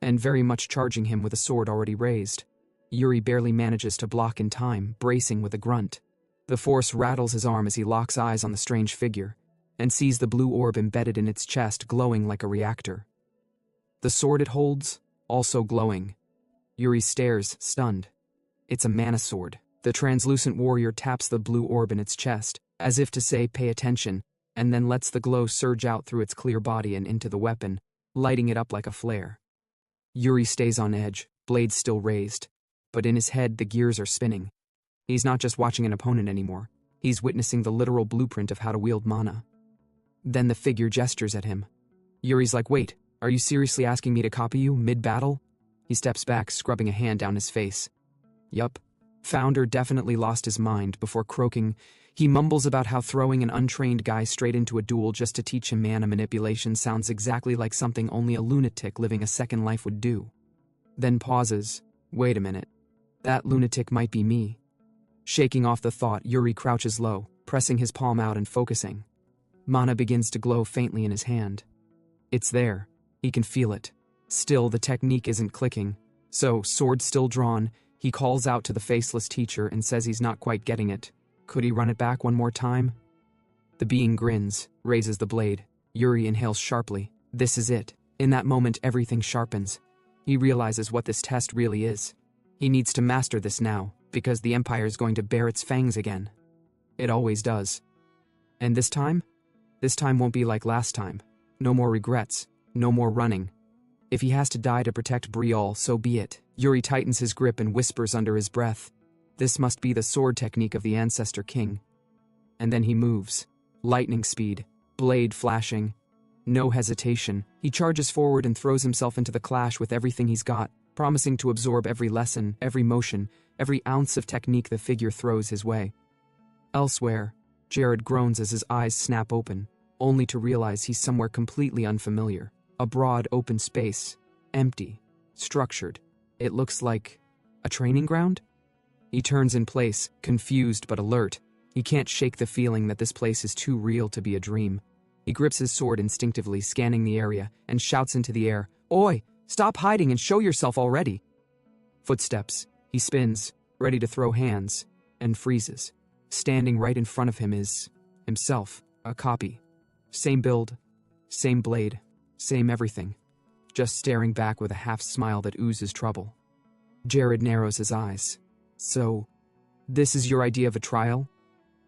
And very much charging him with a sword already raised. Yuri barely manages to block in time, bracing with a grunt. The force rattles his arm as he locks eyes on the strange figure, and sees the blue orb embedded in its chest glowing like a reactor. The sword it holds, also glowing. Yuri stares, stunned. It's a mana sword. The translucent warrior taps the blue orb in its chest, as if to say, pay attention, and then lets the glow surge out through its clear body and into the weapon, lighting it up like a flare. Yuri stays on edge, blade still raised, but in his head the gears are spinning. He's not just watching an opponent anymore, he's witnessing the literal blueprint of how to wield mana. Then the figure gestures at him. Yuri's like, wait, are you seriously asking me to copy you, mid-battle? He steps back, scrubbing a hand down his face. Yup. Founder definitely lost his mind before croaking. He mumbles about how throwing an untrained guy straight into a duel just to teach him mana manipulation sounds exactly like something only a lunatic living a second life would do. Then pauses. Wait a minute. That lunatic might be me. Shaking off the thought, Yuri crouches low, pressing his palm out and focusing. Mana begins to glow faintly in his hand. It's there. He can feel it. Still, the technique isn't clicking. So, sword still drawn, he calls out to the faceless teacher and says he's not quite getting it. Could he run it back one more time? The being grins, raises the blade. Yuri inhales sharply. This is it. In that moment, everything sharpens. He realizes what this test really is. He needs to master this now, because the Empire is going to bare its fangs again. It always does. And this time? This time won't be like last time. No more regrets. No more running. If he has to die to protect Briol, so be it. Yuri tightens his grip and whispers under his breath. This must be the sword technique of the Ancestor King. And then he moves. Lightning speed. Blade flashing. No hesitation. He charges forward and throws himself into the clash with everything he's got, promising to absorb every lesson, every motion, every ounce of technique the figure throws his way. Elsewhere, Jared groans as his eyes snap open, only to realize he's somewhere completely unfamiliar. A broad, open space. Empty. Structured. It looks like a training ground? He turns in place, confused but alert. He can't shake the feeling that this place is too real to be a dream. He grips his sword instinctively, scanning the area, and shouts into the air, "Oi! Stop hiding and show yourself already!" Footsteps. He spins, ready to throw hands, and freezes. Standing right in front of him is himself, a copy. Same build, same blade, same everything. Just staring back with a half-smile that oozes trouble. Jared narrows his eyes. So, this is your idea of a trial?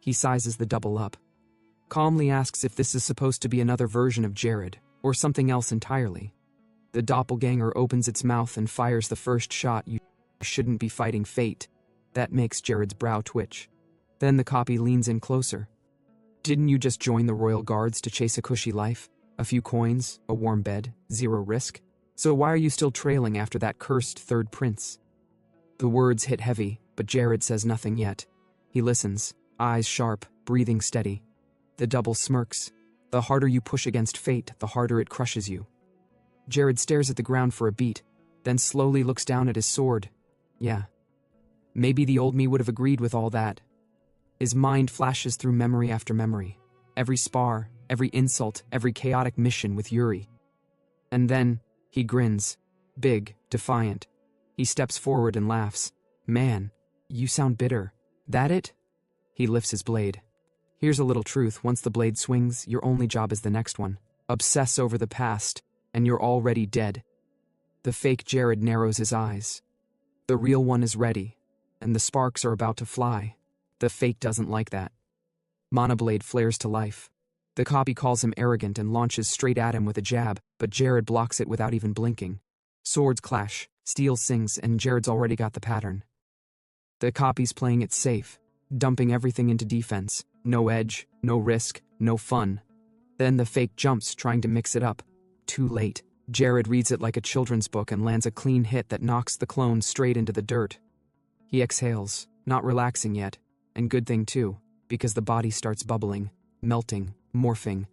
He sizes the double up. Calmly asks if this is supposed to be another version of Jared, or something else entirely. The doppelganger opens its mouth and fires the first shot. You shouldn't be fighting fate. That makes Jared's brow twitch. Then the copy leans in closer. Didn't you just join the Royal Guards to chase a cushy life? A few coins, a warm bed, zero risk? So why are you still trailing after that cursed third prince? The words hit heavy, but Jared says nothing yet. He listens, eyes sharp, breathing steady. The double smirks. The harder you push against fate, the harder it crushes you. Jared stares at the ground for a beat, then slowly looks down at his sword. Yeah. Maybe the old me would have agreed with all that. His mind flashes through memory after memory. Every spar, every insult, every chaotic mission with Yuri. And then, he grins. Big, defiant. He steps forward and laughs. Man, you sound bitter. That it? He lifts his blade. Here's a little truth. Once the blade swings, your only job is the next one. Obsess over the past, and you're already dead. The fake Jared narrows his eyes. The real one is ready, and the sparks are about to fly. The fake doesn't like that. Mana blade flares to life. The copy calls him arrogant and launches straight at him with a jab, but Jared blocks it without even blinking. Swords clash, steel sings, and Jared's already got the pattern. The copy's playing it safe, dumping everything into defense. No edge, no risk, no fun. Then the fake jumps, trying to mix it up. Too late. Jared reads it like a children's book and lands a clean hit that knocks the clone straight into the dirt. He exhales, not relaxing yet, and good thing too, because the body starts bubbling, melting, morphing.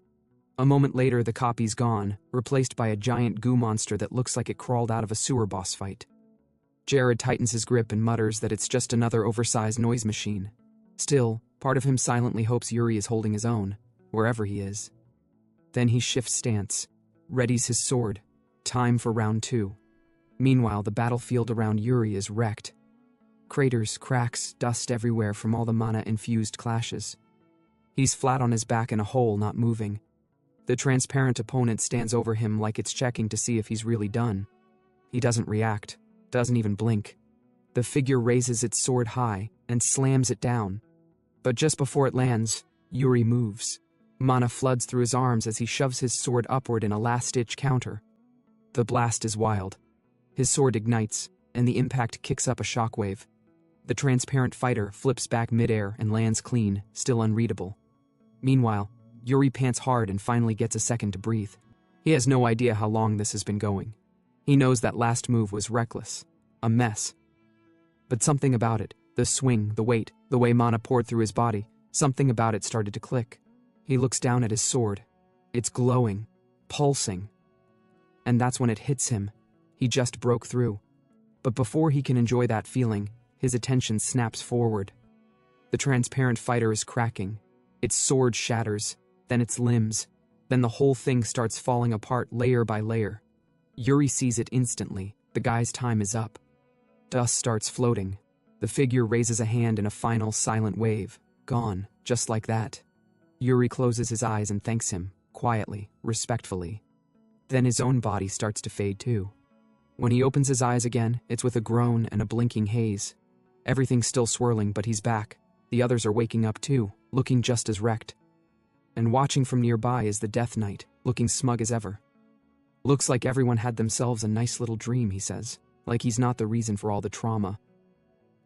A moment later, the copy's gone, replaced by a giant goo monster that looks like it crawled out of a sewer boss fight. Jared tightens his grip and mutters that it's just another oversized noise machine. Still, part of him silently hopes Yuri is holding his own, wherever he is. Then he shifts stance, readies his sword. Time for round 2. Meanwhile, the battlefield around Yuri is wrecked. Craters, cracks, dust everywhere from all the mana-infused clashes. He's flat on his back in a hole, not moving. The transparent opponent stands over him like it's checking to see if he's really done. He doesn't react, doesn't even blink. The figure raises its sword high and slams it down. But just before it lands, Yuri moves. Mana floods through his arms as he shoves his sword upward in a last-ditch counter. The blast is wild. His sword ignites, and the impact kicks up a shockwave. The transparent fighter flips back midair and lands clean, still unreadable. Meanwhile, Yuri pants hard and finally gets a second to breathe. He has no idea how long this has been going. He knows that last move was reckless, a mess. But something about it, the swing, the weight, the way mana poured through his body, something about it started to click. He looks down at his sword. It's glowing, pulsing. And that's when it hits him. He just broke through. But before he can enjoy that feeling, his attention snaps forward. The transparent fighter is cracking. Its sword shatters, then its limbs. Then the whole thing starts falling apart layer by layer. Yuri sees it instantly. The guy's time is up. Dust starts floating. The figure raises a hand in a final silent wave. Gone, just like that. Yuri closes his eyes and thanks him, quietly, respectfully. Then his own body starts to fade too. When he opens his eyes again, it's with a groan and a blinking haze. Everything's still swirling, but he's back. The others are waking up too, looking just as wrecked. And watching from nearby is the Death Knight, looking smug as ever. Looks like everyone had themselves a nice little dream, he says, like he's not the reason for all the trauma.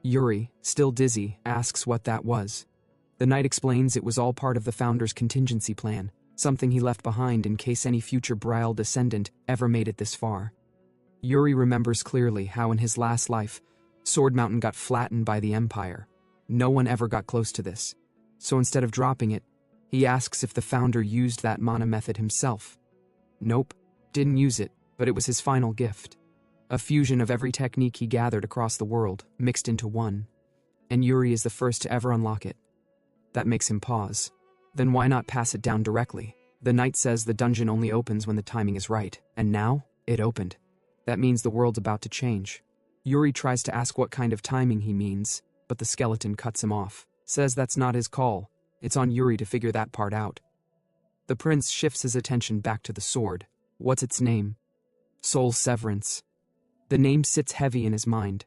Yuri, still dizzy, asks what that was. The knight explains it was all part of the founder's contingency plan, something he left behind in case any future Brial descendant ever made it this far. Yuri remembers clearly how in his last life, Sword Mountain got flattened by the Empire. No one ever got close to this. So instead of dropping it, he asks if the founder used that mana method himself. Nope, didn't use it, but it was his final gift. A fusion of every technique he gathered across the world, mixed into one. And Yuri is the first to ever unlock it. That makes him pause. Then why not pass it down directly? The knight says the dungeon only opens when the timing is right, and now, it opened. That means the world's about to change. Yuri tries to ask what kind of timing he means, but the skeleton cuts him off, says that's not his call. It's on Yuri to figure that part out. The prince shifts his attention back to the sword. What's its name? Soul Severance. The name sits heavy in his mind.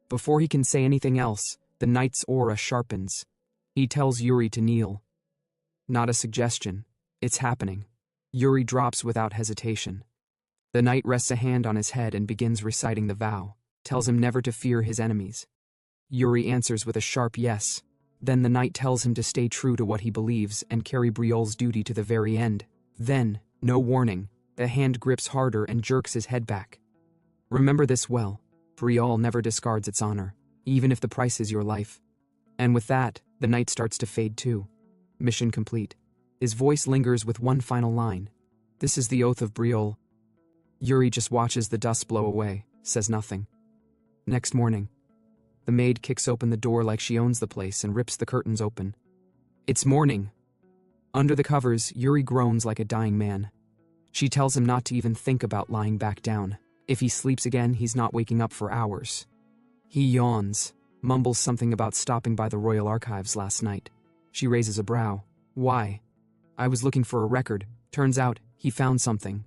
Before he can say anything else, the knight's aura sharpens. He tells Yuri to kneel. Not a suggestion. It's happening. Yuri drops without hesitation. The knight rests a hand on his head and begins reciting the vow, tells him never to fear his enemies. Yuri answers with a sharp yes. Then the knight tells him to stay true to what he believes and carry Briol's duty to the very end. Then, no warning, the hand grips harder and jerks his head back. Remember this well. Briol never discards its honor, even if the price is your life. And with that, the knight starts to fade too. Mission complete. His voice lingers with one final line. This is the oath of Briol. Yuri just watches the dust blow away, says nothing. Next morning, the maid kicks open the door like she owns the place and rips the curtains open. It's morning. Under the covers, Yuri groans like a dying man. She tells him not to even think about lying back down. If he sleeps again, he's not waking up for hours. He yawns, mumbles something about stopping by the Royal Archives last night. She raises a brow. Why? I was looking for a record. Turns out, he found something.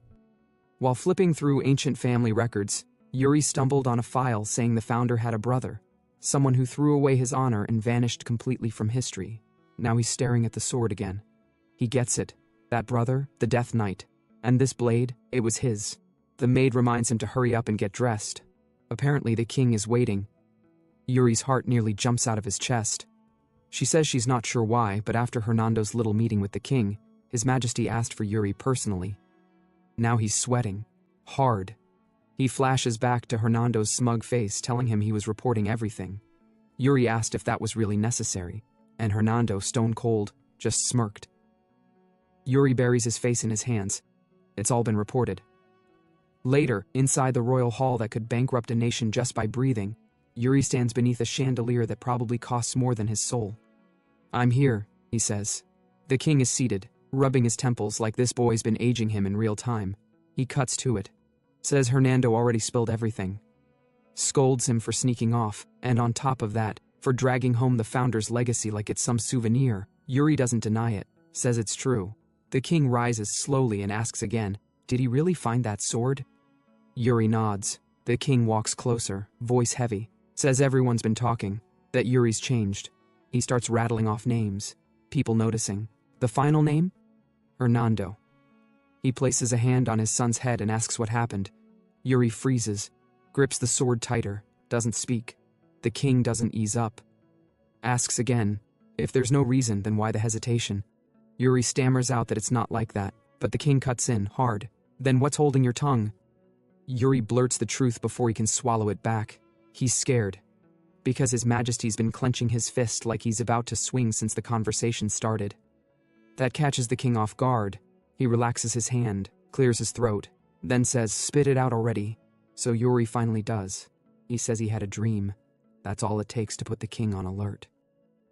While flipping through ancient family records, Yuri stumbled on a file saying the founder had a brother, someone who threw away his honor and vanished completely from history. Now he's staring at the sword again. He gets it. That brother, the Death Knight. And this blade, it was his. The maid reminds him to hurry up and get dressed. Apparently the king is waiting. Yuri's heart nearly jumps out of his chest. She says she's not sure why, but after Hernando's little meeting with the king, His Majesty asked for Yuri personally. Now he's sweating. Hard. He flashes back to Hernando's smug face telling him he was reporting everything. Yuri asked if that was really necessary, and Hernando, stone cold, just smirked. Yuri buries his face in his hands. It's all been reported. Later, inside the royal hall that could bankrupt a nation just by breathing, Yuri stands beneath a chandelier that probably costs more than his soul. "I'm here," he says. The king is seated, rubbing his temples like this boy's been aging him in real time. He cuts to it. Says Hernando already spilled everything. Scolds him for sneaking off, and on top of that, for dragging home the founder's legacy like it's some souvenir. Yuri doesn't deny it, says it's true. The king rises slowly and asks again, "Did he really find that sword?" Yuri nods. The king walks closer, voice heavy, says everyone's been talking, that Yuri's changed. He starts rattling off names, people noticing. The final name? Hernando. He places a hand on his son's head and asks what happened. Yuri freezes, grips the sword tighter, doesn't speak. The king doesn't ease up. Asks again. If there's no reason, then why the hesitation? Yuri stammers out that it's not like that, but the king cuts in, hard. Then what's holding your tongue? Yuri blurts the truth before he can swallow it back. He's scared. Because His Majesty's been clenching his fist like he's about to swing since the conversation started. That catches the king off guard. He relaxes his hand, clears his throat, then says, "Spit it out already." So Yuri finally does. He says he had a dream. That's all it takes to put the king on alert.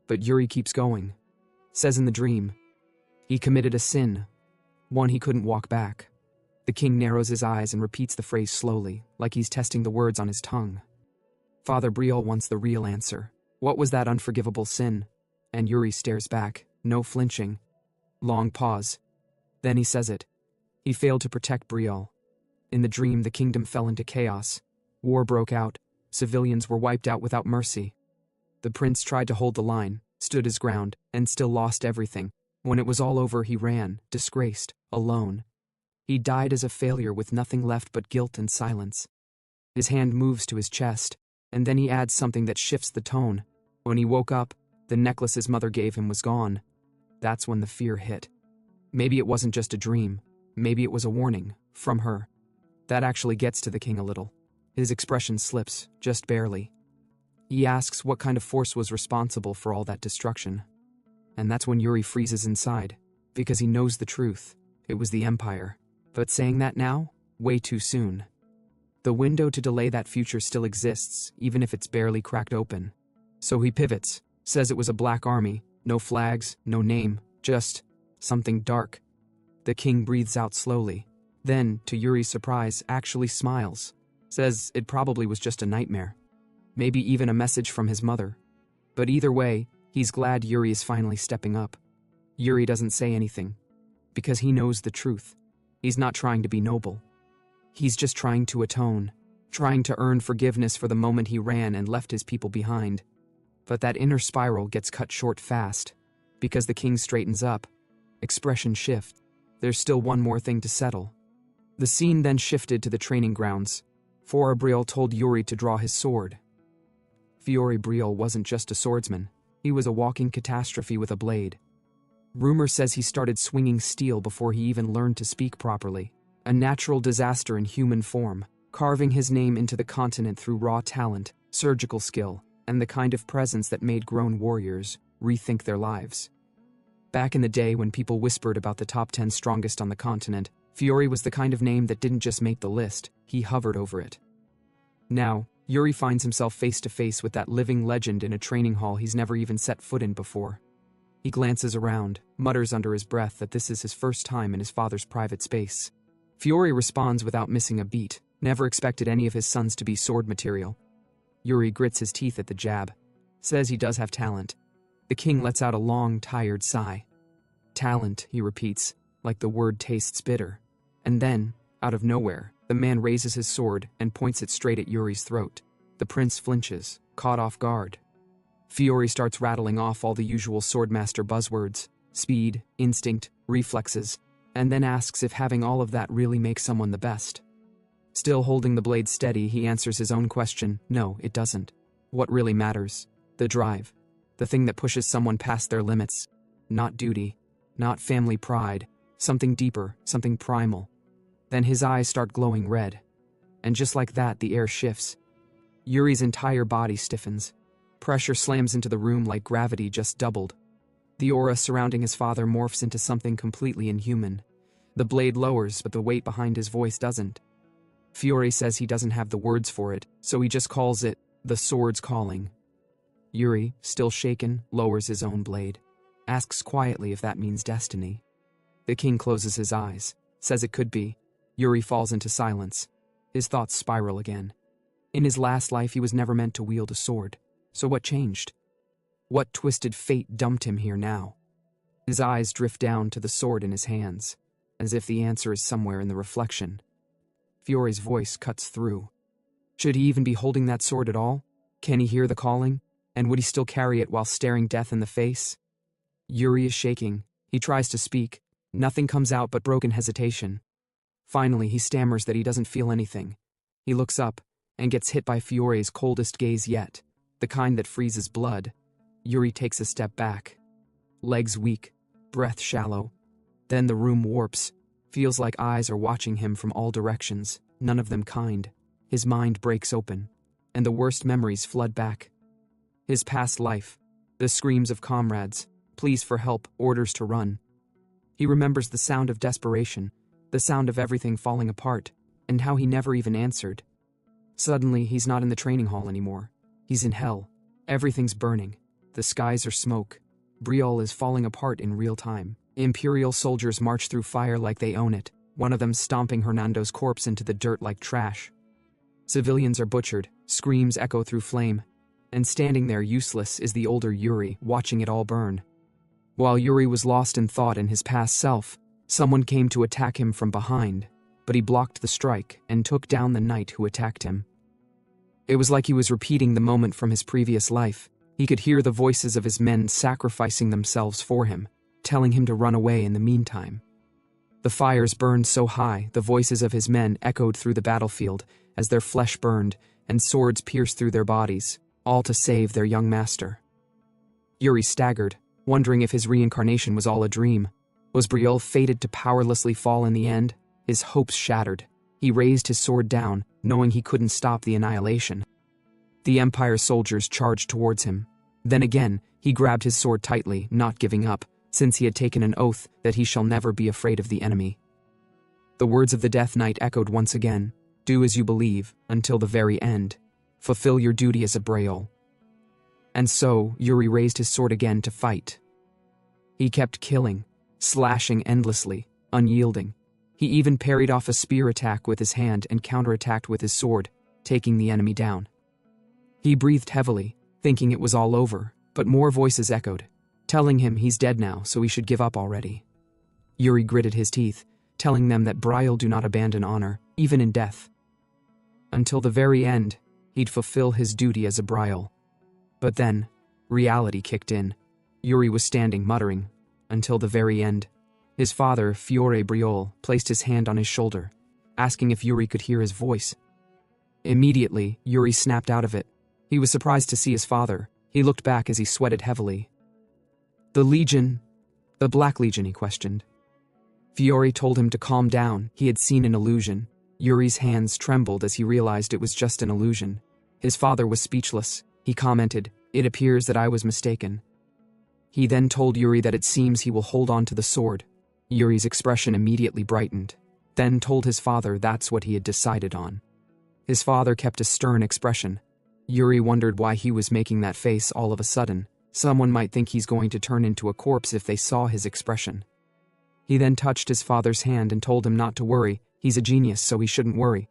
But Yuri keeps going. Says in the dream, he committed a sin, one he couldn't walk back. The king narrows his eyes and repeats the phrase slowly, like he's testing the words on his tongue. Father Briol wants the real answer. What was that unforgivable sin? And Yuri stares back, no flinching. Long pause. Then he says it. He failed to protect Briol. In the dream, the kingdom fell into chaos. War broke out. Civilians were wiped out without mercy. The prince tried to hold the line, stood his ground, and still lost everything. When it was all over, he ran, disgraced, alone. He died as a failure with nothing left but guilt and silence. His hand moves to his chest, and then he adds something that shifts the tone. When he woke up, the necklace his mother gave him was gone. That's when the fear hit. Maybe it wasn't just a dream. Maybe it was a warning, from her. That actually gets to the king a little. His expression slips, just barely. He asks what kind of force was responsible for all that destruction. And that's when Yuri freezes inside, because he knows the truth. It was the Empire. But saying that now? Way too soon. The window to delay that future still exists, even if it's barely cracked open. So he pivots, says it was a black army, no flags, no name, just something dark. The king breathes out slowly. Then, to Yuri's surprise, actually smiles. Says it probably was just a nightmare. Maybe even a message from his mother. But either way, he's glad Yuri is finally stepping up. Yuri doesn't say anything. Because he knows the truth. He's not trying to be noble. He's just trying to atone. Trying to earn forgiveness for the moment he ran and left his people behind. But that inner spiral gets cut short fast. Because the king straightens up. Expression shift. There's still one more thing to settle. The scene then shifted to the training grounds. Father Briol told Yuri to draw his sword. Fiore Briol wasn't just a swordsman. He was a walking catastrophe with a blade. Rumor says he started swinging steel before he even learned to speak properly. A natural disaster in human form, carving his name into the continent through raw talent, surgical skill, and the kind of presence that made grown warriors rethink their lives. Back in the day when people whispered about the top 10 strongest on the continent, Fiore was the kind of name that didn't just make the list, he hovered over it. Now, Yuri finds himself face to face with that living legend in a training hall he's never even set foot in before. He glances around, mutters under his breath that this is his first time in his father's private space. Fiore responds without missing a beat, never expected any of his sons to be sword material. Yuri grits his teeth at the jab. Says he does have talent. The king lets out a long, tired sigh. Talent, he repeats, like the word tastes bitter. And then, out of nowhere, the man raises his sword and points it straight at Yuri's throat. The prince flinches, caught off guard. Fiore starts rattling off all the usual swordmaster buzzwords, speed, instinct, reflexes, and then asks if having all of that really makes someone the best. Still holding the blade steady, he answers his own question. No, it doesn't. What really matters? The drive. The thing that pushes someone past their limits. Not duty. Not family pride. Something deeper, something primal. Then his eyes start glowing red. And just like that, the air shifts. Yuri's entire body stiffens. Pressure slams into the room like gravity just doubled. The aura surrounding his father morphs into something completely inhuman. The blade lowers, but the weight behind his voice doesn't. Fiore says he doesn't have the words for it, so he just calls it the sword's calling. Yuri, still shaken, lowers his own blade. Asks quietly if that means destiny. The king closes his eyes, says it could be. Yuri falls into silence. His thoughts spiral again. In his last life, he was never meant to wield a sword. So what changed? What twisted fate dumped him here now? His eyes drift down to the sword in his hands, as if the answer is somewhere in the reflection. Fiore's voice cuts through. Should he even be holding that sword at all? Can he hear the calling? And would he still carry it while staring death in the face? Yuri is shaking. He tries to speak. Nothing comes out but broken hesitation. Finally, he stammers that he doesn't feel anything. He looks up and gets hit by Fiore's coldest gaze yet, the kind that freezes blood. Yuri takes a step back. Legs weak, breath shallow. Then the room warps. Feels like eyes are watching him from all directions, none of them kind. His mind breaks open, and the worst memories flood back. His past life, the screams of comrades, pleas for help, orders to run. He remembers the sound of desperation, the sound of everything falling apart, and how he never even answered. Suddenly, he's not in the training hall anymore. He's in hell. Everything's burning. The skies are smoke. Briol is falling apart in real time. Imperial soldiers march through fire like they own it, one of them stomping Hernando's corpse into the dirt like trash. Civilians are butchered, screams echo through flame, and standing there useless is the older Yuri, watching it all burn. While Yuri was lost in thought in his past self, someone came to attack him from behind, but he blocked the strike and took down the knight who attacked him. It was like he was repeating the moment from his previous life. He could hear the voices of his men sacrificing themselves for him, telling him to run away in the meantime. The fires burned so high, the voices of his men echoed through the battlefield as their flesh burned and swords pierced through their bodies, all to save their young master. Yuri staggered, wondering if his reincarnation was all a dream. Was Briol fated to powerlessly fall in the end? His hopes shattered. He raised his sword down, knowing he couldn't stop the annihilation. The Empire soldiers charged towards him. Then again, he grabbed his sword tightly, not giving up, since he had taken an oath that he shall never be afraid of the enemy. The words of the Death Knight echoed once again. Do as you believe, until the very end. Fulfill your duty as a Briol. And so, Yuri raised his sword again to fight. He kept killing, slashing endlessly, unyielding. He even parried off a spear attack with his hand and counterattacked with his sword, taking the enemy down. He breathed heavily, thinking it was all over, but more voices echoed, telling him he's dead now, so he should give up already. Yuri gritted his teeth, telling them that Briol do not abandon honor, even in death. Until the very end, he'd fulfill his duty as a Briol. But then, reality kicked in. Yuri was standing, muttering, until the very end. His father, Fiore Briol, placed his hand on his shoulder, asking if Yuri could hear his voice. Immediately, Yuri snapped out of it. He was surprised to see his father. He looked back as he sweated heavily. The Legion, the Black Legion, he questioned. Fiore told him to calm down. He had seen an illusion. Yuri's hands trembled as he realized it was just an illusion. His father was speechless. He commented, "It appears that I was mistaken." He then told Yuri that it seems he will hold on to the sword. Yuri's expression immediately brightened, then told his father that's what he had decided on. His father kept a stern expression. Yuri wondered why he was making that face all of a sudden. Someone might think he's going to turn into a corpse if they saw his expression. He then touched his father's hand and told him not to worry. He's a genius, so he shouldn't worry.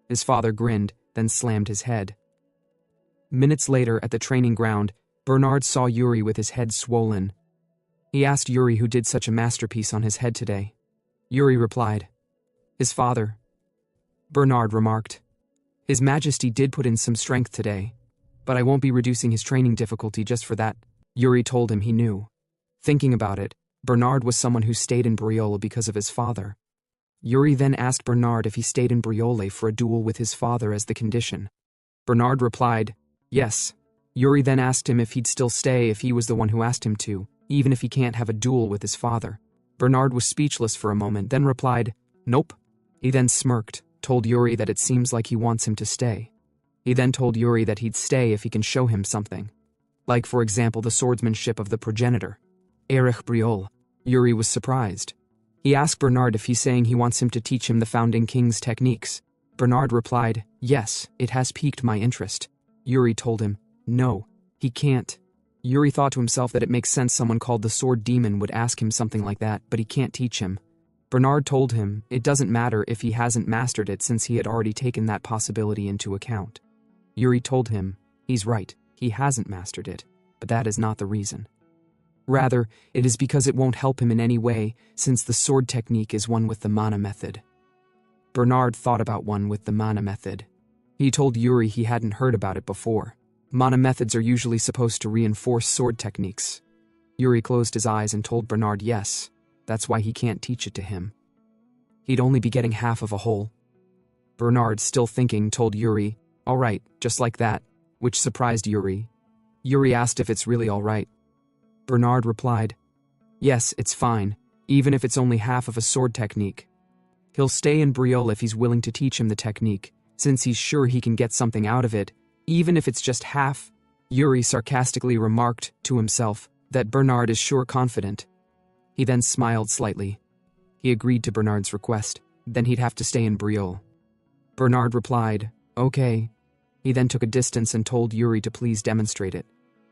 His father grinned, then slammed his head. Minutes later, at the training ground, Bernard saw Yuri with his head swollen. He asked Yuri who did such a masterpiece on his head today. Yuri replied, "His father." Bernard remarked, "His Majesty did put in some strength today, but I won't be reducing his training difficulty just for that." Yuri told him he knew. Thinking about it, Bernard was someone who stayed in Briola because of his father. Yuri then asked Bernard if he stayed in Briolet for a duel with his father as the condition. Bernard replied, yes. Yuri then asked him if he'd still stay if he was the one who asked him to, even if he can't have a duel with his father. Bernard was speechless for a moment, then replied, nope. He then smirked, told Yuri that it seems like he wants him to stay. He then told Yuri that he'd stay if he can show him something. Like, for example, the swordsmanship of the progenitor, Erich Briol. Yuri was surprised. He asked Bernard if he's saying he wants him to teach him the founding king's techniques. Bernard replied, yes, it has piqued my interest. Yuri told him, no, he can't. Yuri thought to himself that it makes sense someone called the Sword Demon would ask him something like that, but he can't teach him. Bernard told him it doesn't matter if he hasn't mastered it since he had already taken that possibility into account. Yuri told him, he's right, he hasn't mastered it, but that is not the reason. Rather, it is because it won't help him in any way, since the sword technique is one with the mana method. Bernard thought about one with the mana method. He told Yuri he hadn't heard about it before. Mana methods are usually supposed to reinforce sword techniques. Yuri closed his eyes and told Bernard yes, that's why he can't teach it to him. He'd only be getting half of a whole. Bernard, still thinking, told Yuri, all right, just like that, which surprised Yuri. Yuri asked if it's really all right. Bernard replied, yes, it's fine, even if it's only half of a sword technique. He'll stay in Briol if he's willing to teach him the technique, since he's sure he can get something out of it, even if it's just half. Yuri sarcastically remarked to himself that Bernard is sure confident. He then smiled slightly. He agreed to Bernard's request, then he'd have to stay in Briol. Bernard replied, okay. He then took a distance and told Yuri to please demonstrate it.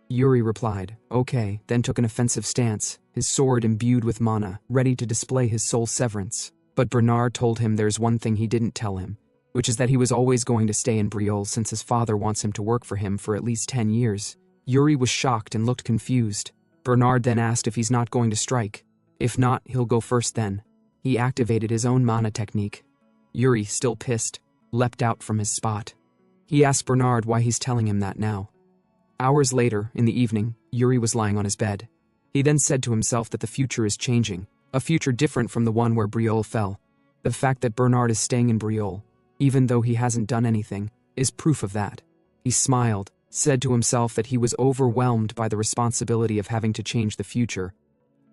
Yuri replied, okay, then took an offensive stance, his sword imbued with mana, ready to display his soul severance. But Bernard told him there's one thing he didn't tell him, which is that he was always going to stay in Briol since his father wants him to work for him for at least 10 years. Yuri was shocked and looked confused. Bernard then asked if he's not going to strike. If not, he'll go first then. He activated his own mana technique. Yuri, still pissed, leapt out from his spot. He asked Bernard why he's telling him that now. Hours later, in the evening, Yuri was lying on his bed. He then said to himself that the future is changing, a future different from the one where Briol fell. The fact that Bernard is staying in Briol, even though he hasn't done anything, is proof of that. He smiled, said to himself that he was overwhelmed by the responsibility of having to change the future.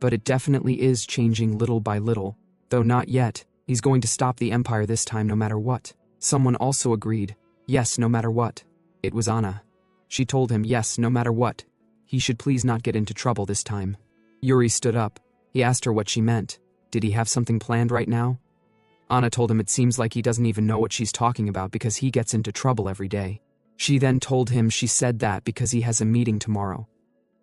But it definitely is changing little by little, though not yet. He's going to stop the Empire this time no matter what. Someone also agreed, yes, no matter what. It was Anna. She told him yes, no matter what. He should please not get into trouble this time. Yuri stood up. He asked her what she meant. Did he have something planned right now? Anna told him it seems like he doesn't even know what she's talking about because he gets into trouble every day. She then told him she said that because he has a meeting tomorrow.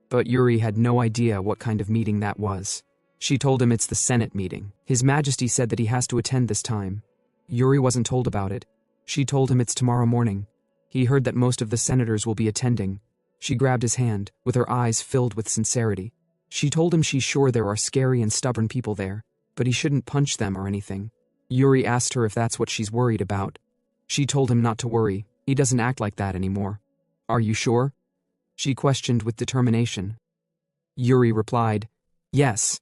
But Yuri had no idea what kind of meeting that was. She told him it's the Senate meeting. His Majesty said that he has to attend this time. Yuri wasn't told about it. She told him it's tomorrow morning. He heard that most of the senators will be attending. She grabbed his hand, with her eyes filled with sincerity. She told him she's sure there are scary and stubborn people there, but he shouldn't punch them or anything. Yuri asked her if that's what she's worried about. She told him not to worry, he doesn't act like that anymore. Are you sure? She questioned with determination. Yuri replied, yes.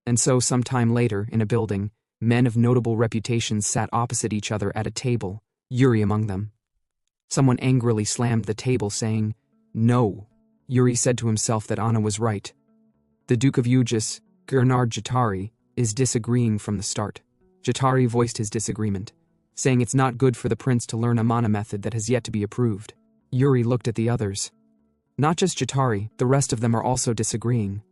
And so some time later, in a building, men of notable reputations sat opposite each other at a table, Yuri among them. Someone angrily slammed the table saying, no. Yuri said to himself that Anna was right. The Duke of Ugis, Gernard Jatari, is disagreeing from the start. Jatari voiced his disagreement, saying it's not good for the prince to learn a mana method that has yet to be approved. Yuri looked at the others. Not just Jatari, the rest of them are also disagreeing.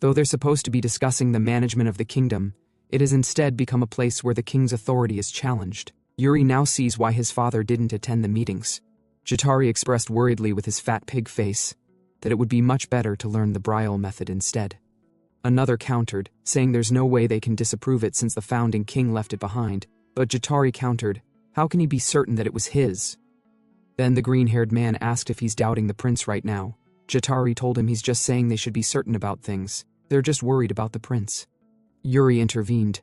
Though they're supposed to be discussing the management of the kingdom, it has instead become a place where the king's authority is challenged. Yuri now sees why his father didn't attend the meetings. Jatari expressed worriedly with his fat pig face that it would be much better to learn the Briol method instead. Another countered, saying there's no way they can disapprove it since the founding king left it behind, but Jatari countered, how can he be certain that it was his? Then the green-haired man asked if he's doubting the prince right now. Jatari told him he's just saying they should be certain about things, they're just worried about the prince. Yuri intervened.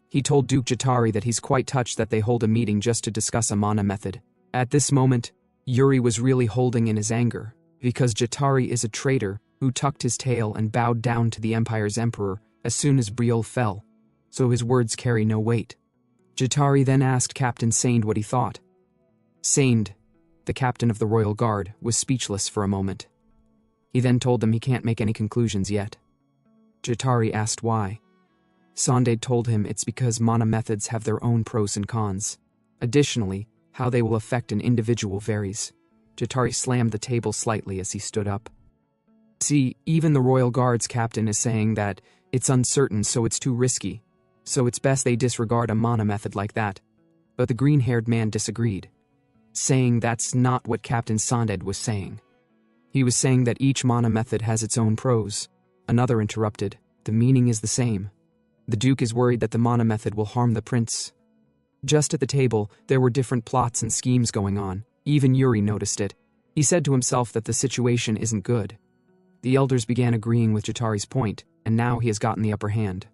He told Duke Jatari that he's quite touched that they hold a meeting just to discuss a mana method. At this moment, Yuri was really holding in his anger, because Jatari is a traitor who tucked his tail and bowed down to the Empire's emperor as soon as Briol fell, so his words carry no weight. Jatari then asked Captain Sand what he thought. Sand, the captain of the Royal Guard, was speechless for a moment. He then told them he can't make any conclusions yet. Jatari asked why. Sanded told him it's because mana methods have their own pros and cons. Additionally, how they will affect an individual varies. Jatari slammed the table slightly as he stood up. See, even the Royal Guard's captain is saying that it's uncertain, so it's too risky. So it's best they disregard a mana method like that. But the green-haired man disagreed, saying that's not what Captain Sanded was saying. He was saying that each mana method has its own pros. Another interrupted, the meaning is the same. The Duke is worried that the mana method will harm the prince. Just at the table, there were different plots and schemes going on. Even Yuri noticed it. He said to himself that the situation isn't good. The elders began agreeing with Jatari's point, and now he has gotten the upper hand.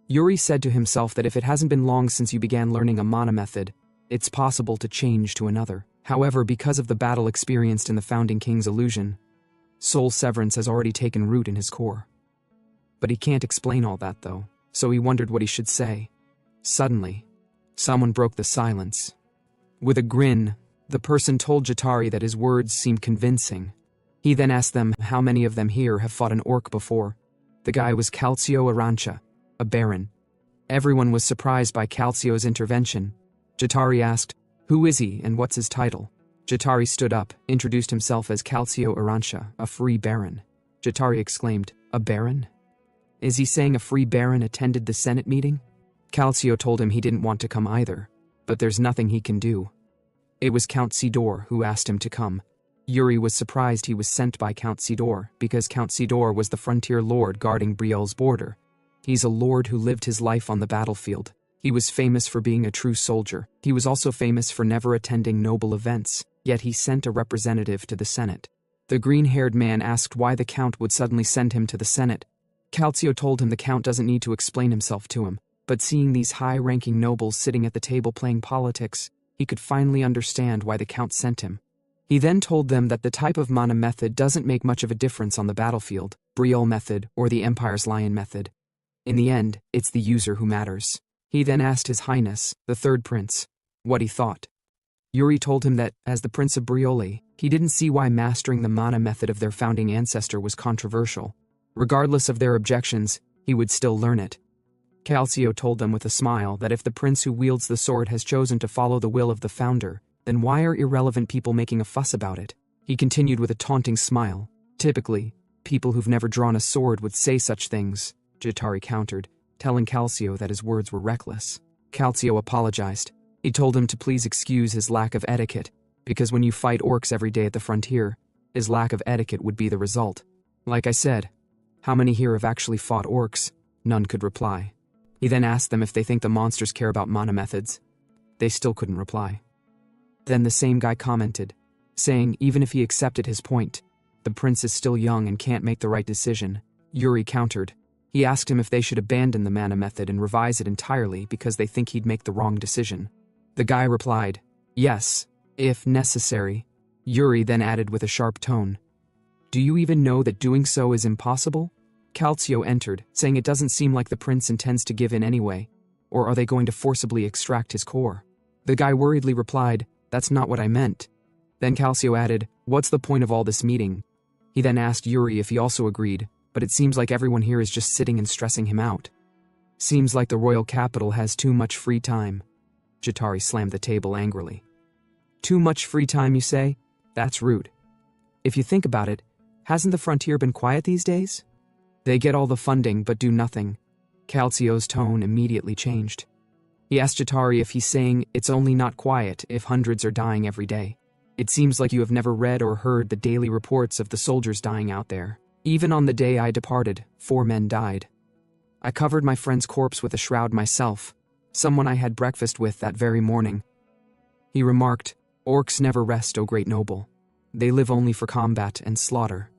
Yuri said to himself that if it hasn't been long since you began learning a mana method, it's possible to change to another. However, because of the battle experienced in the Founding King's illusion, soul severance has already taken root in his core. But he can't explain all that though, so he wondered what he should say. Suddenly, someone broke the silence. With a grin, the person told Jatari that his words seemed convincing. He then asked them how many of them here have fought an orc before. The guy was Calcio Arancha, a baron. Everyone was surprised by Calcio's intervention. Jatari asked, "Who is he and what's his title?" Jatari stood up, introduced himself as Calcio Arancha, a free baron. Jatari exclaimed, "A baron? Is he saying a free baron attended the Senate meeting?" Calcio told him he didn't want to come either, but there's nothing he can do. It was Count Sidor who asked him to come. Yuri was surprised he was sent by Count Sidor, because Count Sidor was the frontier lord guarding Brielle's border. He's a lord who lived his life on the battlefield. He was famous for being a true soldier. He was also famous for never attending noble events, yet he sent a representative to the Senate. The green-haired man asked why the Count would suddenly send him to the Senate. Calcio told him the Count doesn't need to explain himself to him, but seeing these high-ranking nobles sitting at the table playing politics, he could finally understand why the Count sent him. He then told them that the type of mana method doesn't make much of a difference on the battlefield, Brielle method or the Empire's Lion method. In the end, it's the user who matters. He then asked His Highness, the third prince, what he thought. Yuri told him that, as the Prince of Brielle, he didn't see why mastering the mana method of their founding ancestor was controversial. Regardless of their objections, he would still learn it. Calcio told them with a smile that if the prince who wields the sword has chosen to follow the will of the founder, then why are irrelevant people making a fuss about it? He continued with a taunting smile. Typically, people who've never drawn a sword would say such things, Jatari countered, telling Calcio that his words were reckless. Calcio apologized. He told him to please excuse his lack of etiquette, because when you fight orcs every day at the frontier, his lack of etiquette would be the result. Like I said, how many here have actually fought orcs? None could reply. He then asked them if they think the monsters care about mana methods. They still couldn't reply. Then the same guy commented, saying even if he accepted his point, the prince is still young and can't make the right decision. Yuri countered. He asked him if they should abandon the mana method and revise it entirely because they think he'd make the wrong decision. The guy replied, yes, if necessary. Yuri then added with a sharp tone, do you even know that doing so is impossible? Calcio entered, saying it doesn't seem like the prince intends to give in anyway, or are they going to forcibly extract his core? The guy worriedly replied, that's not what I meant. Then Calcio added, what's the point of all this meeting? He then asked Yuri if he also agreed, but it seems like everyone here is just sitting and stressing him out. Seems like the royal capital has too much free time. Jatari slammed the table angrily. Too much free time, you say? That's rude. If you think about it, hasn't the frontier been quiet these days? They get all the funding but do nothing. Calcio's tone immediately changed. He asked Jatari if he's saying it's only not quiet if hundreds are dying every day. It seems like you have never read or heard the daily reports of the soldiers dying out there. Even on the day I departed, 4 men died. I covered my friend's corpse with a shroud myself, someone I had breakfast with that very morning. He remarked, orcs never rest, O great noble. They live only for combat and slaughter.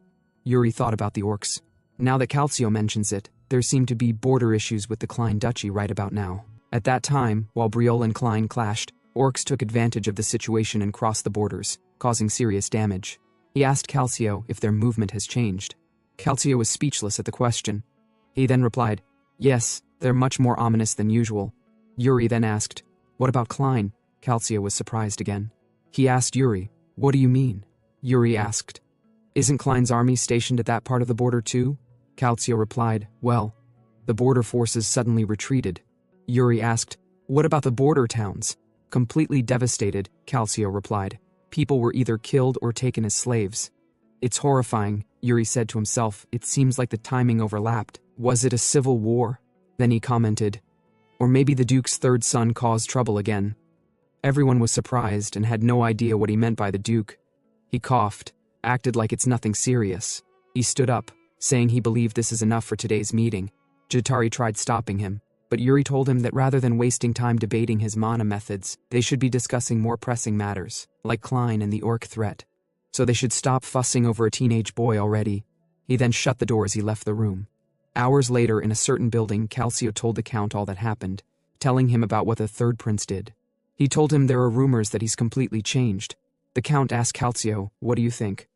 Yuri thought about the orcs. Now that Calcio mentions it, there seem to be border issues with the Klein Duchy right about now. At that time, while Brielle and Klein clashed, orcs took advantage of the situation and crossed the borders, causing serious damage. He asked Calcio if their movement has changed. Calcio was speechless at the question. He then replied, yes, they're much more ominous than usual. Yuri then asked, "What about Klein?" Calcio was surprised again. He asked Yuri, "What do you mean?" Yuri asked, "Isn't Klein's army stationed at that part of the border too?" Calcio replied, "Well, the border forces suddenly retreated." Yuri asked, "What about the border towns?" Completely devastated, Calcio replied, "People were either killed or taken as slaves." "It's horrifying," Yuri said to himself. "It seems like the timing overlapped. Was it a civil war?" Then he commented, "Or maybe the Duke's third son caused trouble again." Everyone was surprised and had no idea what he meant by the Duke. He coughed, acted like it's nothing serious. He stood up, saying he believed this is enough for today's meeting. Jatari tried stopping him, but Yuri told him that rather than wasting time debating his mana methods, they should be discussing more pressing matters, like Klein and the orc threat. So they should stop fussing over a teenage boy already. He then shut the door as he left the room. Hours later, in a certain building, Calcio told the Count all that happened, telling him about what the third prince did. He told him there are rumors that he's completely changed. The Count asked Calcio, "What do you think?"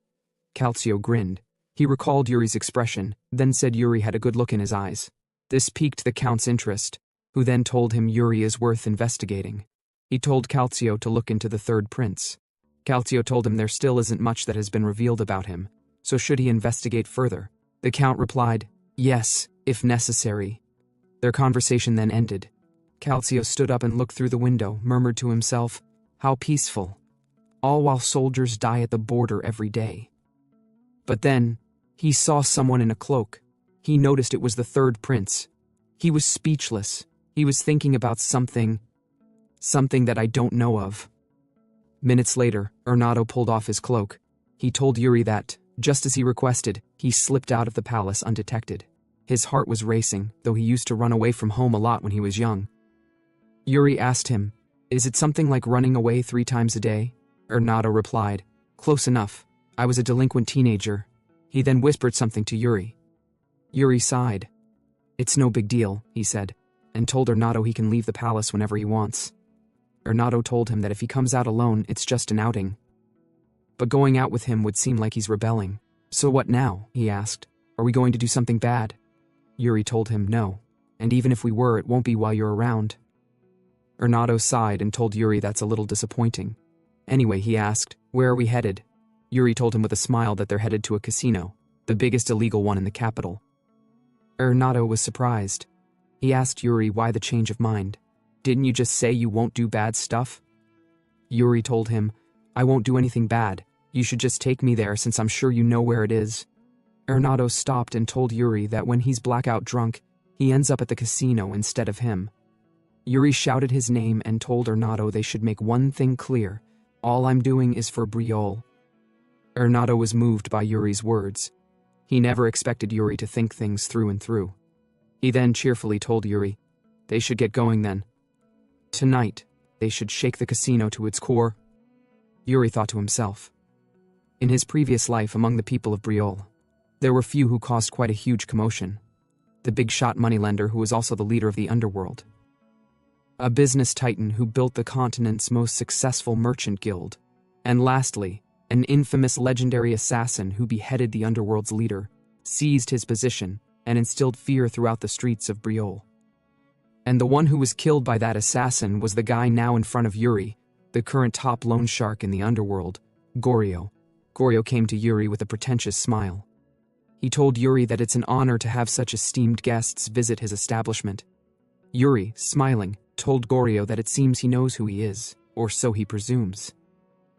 Calcio grinned. He recalled Yuri's expression, then said Yuri had a good look in his eyes. This piqued the Count's interest, who then told him Yuri is worth investigating. He told Calcio to look into the third prince. Calcio told him there still isn't much that has been revealed about him, so should he investigate further? The Count replied, "Yes, if necessary." Their conversation then ended. Calcio stood up and looked through the window, murmured to himself, "How peaceful. All while soldiers die at the border every day." But then, he saw someone in a cloak. He noticed it was the third prince. He was speechless. He was thinking about something that I don't know of. Minutes later, Renato pulled off his cloak. He told Yuri that, just as he requested, he slipped out of the palace undetected. His heart was racing, though he used to run away from home a lot when he was young. Yuri asked him, "Is it something like running away 3 times a day?" Renato replied, "Close enough. I was a delinquent teenager." He then whispered something to Yuri. Yuri sighed. "It's no big deal," he said, and told Renato he can leave the palace whenever he wants. Renato told him that if he comes out alone, it's just an outing. But going out with him would seem like he's rebelling. "So what now?" he asked. "Are we going to do something bad?" Yuri told him no, and even if we were, it won't be while you're around. Renato sighed and told Yuri that's a little disappointing. Anyway, he asked, "Where are we headed?" Yuri told him with a smile that they're headed to a casino, the biggest illegal one in the capital. Renato was surprised. He asked Yuri why the change of mind. "Didn't you just say you won't do bad stuff?" Yuri told him, "I won't do anything bad. You should just take me there since I'm sure you know where it is." Renato stopped and told Yuri that when he's blackout drunk, he ends up at the casino instead of him. Yuri shouted his name and told Renato they should make one thing clear: all I'm doing is for Briol. Renato was moved by Yuri's words. He never expected Yuri to think things through and through. He then cheerfully told Yuri, they should get going then. Tonight, they should shake the casino to its core. Yuri thought to himself. In his previous life among the people of Briol, there were few who caused quite a huge commotion. The big-shot moneylender who was also the leader of the underworld. A business titan who built the continent's most successful merchant guild. And lastly, an infamous legendary assassin who beheaded the underworld's leader, seized his position, and instilled fear throughout the streets of Briol. And the one who was killed by that assassin was the guy now in front of Yuri, the current top loan shark in the underworld, Goryo. Goryo came to Yuri with a pretentious smile. He told Yuri that it's an honor to have such esteemed guests visit his establishment. Yuri, smiling, told Goryo that it seems he knows who he is, or so he presumes.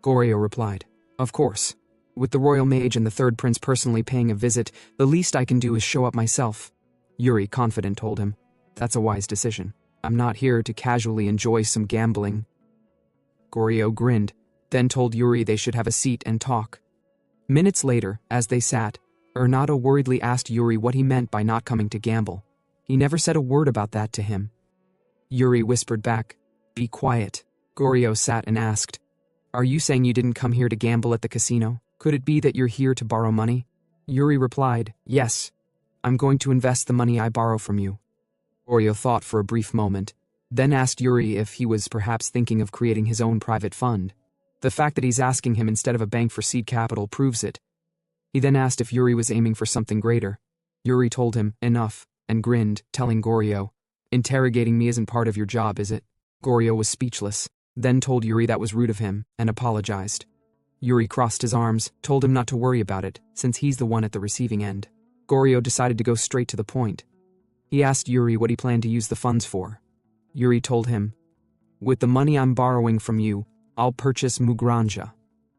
Goryo replied, "Of course. With the royal mage and the third prince personally paying a visit, the least I can do is show up myself." Yuri, confident, told him, "That's a wise decision. I'm not here to casually enjoy some gambling." Goryo grinned, then told Yuri they should have a seat and talk. Minutes later, as they sat, Renato worriedly asked Yuri what he meant by not coming to gamble. He never said a word about that to him. Yuri whispered back, "Be quiet." Goryo sat and asked, "Are you saying you didn't come here to gamble at the casino? Could it be that you're here to borrow money?" Yuri replied, "Yes. I'm going to invest the money I borrow from you." Goryo thought for a brief moment, then asked Yuri if he was perhaps thinking of creating his own private fund. The fact that he's asking him instead of a bank for seed capital proves it. He then asked if Yuri was aiming for something greater. Yuri told him, enough, and grinned, telling Goryo, Interrogating me isn't part of your job, is it? Goryo was speechless, then told Yuri that was rude of him, and apologized. Yuri crossed his arms, told him not to worry about it, since he's the one at the receiving end. Goryo decided to go straight to the point. He asked Yuri what he planned to use the funds for. Yuri told him, "With the money I'm borrowing from you, I'll purchase mugranja,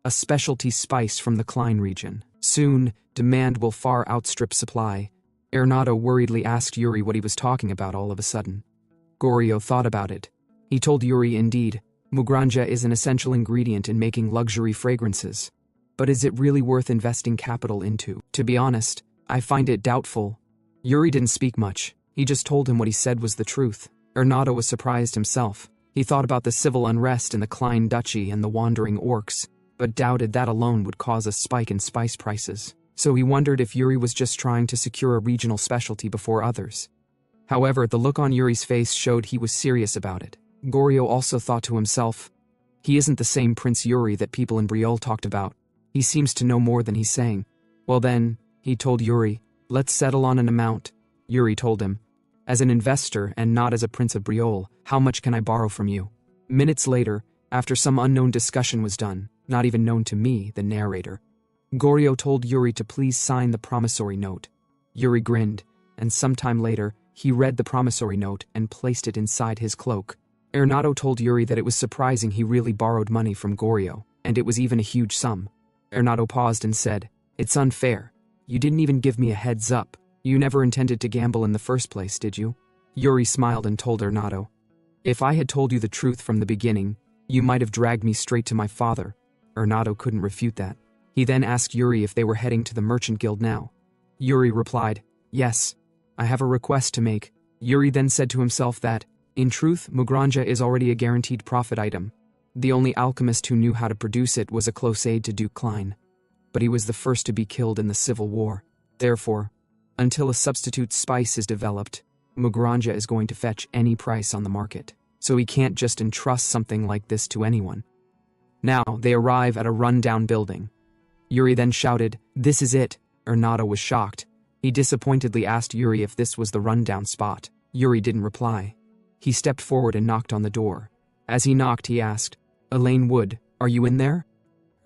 a specialty spice from the Klein region. Soon, demand will far outstrip supply." Ernado worriedly asked Yuri what he was talking about all of a sudden. Goryo thought about it. He told Yuri indeed, mugranja is an essential ingredient in making luxury fragrances. But is it really worth investing capital into? To be honest, I find it doubtful. Yuri didn't speak much. He just told him what he said was the truth. Ernado was surprised himself. He thought about the civil unrest in the Klein Duchy and the wandering orcs, but doubted that alone would cause a spike in spice prices. So he wondered if Yuri was just trying to secure a regional specialty before others. However, the look on Yuri's face showed he was serious about it. Goryo also thought to himself, he isn't the same Prince Yuri that people in Briol talked about. He seems to know more than he's saying. Well then, he told Yuri, let's settle on an amount. Yuri told him, as an investor and not as a Prince of Briol, how much can I borrow from you? Minutes later, after some unknown discussion was done, not even known to me, the narrator, Goryo told Yuri to please sign the promissory note. Yuri grinned, and sometime later, he read the promissory note and placed it inside his cloak. Ernado told Yuri that it was surprising he really borrowed money from Goryo, and it was even a huge sum. Ernado paused and said, "It's unfair. You didn't even give me a heads up. You never intended to gamble in the first place, did you?" Yuri smiled and told Ernado, "If I had told you the truth from the beginning, you might have dragged me straight to my father." Ernado couldn't refute that. He then asked Yuri if they were heading to the Merchant Guild now. Yuri replied, "Yes, I have a request to make." Yuri then said to himself that, in truth, mugranja is already a guaranteed profit item. The only alchemist who knew how to produce it was a close aide to Duke Klein. But he was the first to be killed in the Civil War. Therefore, until a substitute spice is developed, mugranja is going to fetch any price on the market. So he can't just entrust something like this to anyone. Now, they arrive at a run-down building. Yuri then shouted, "This is it." Ernado was shocked. He disappointedly asked Yuri if this was the rundown spot. Yuri didn't reply. He stepped forward and knocked on the door. As he knocked, he asked, "Elaine Wood, are you in there?"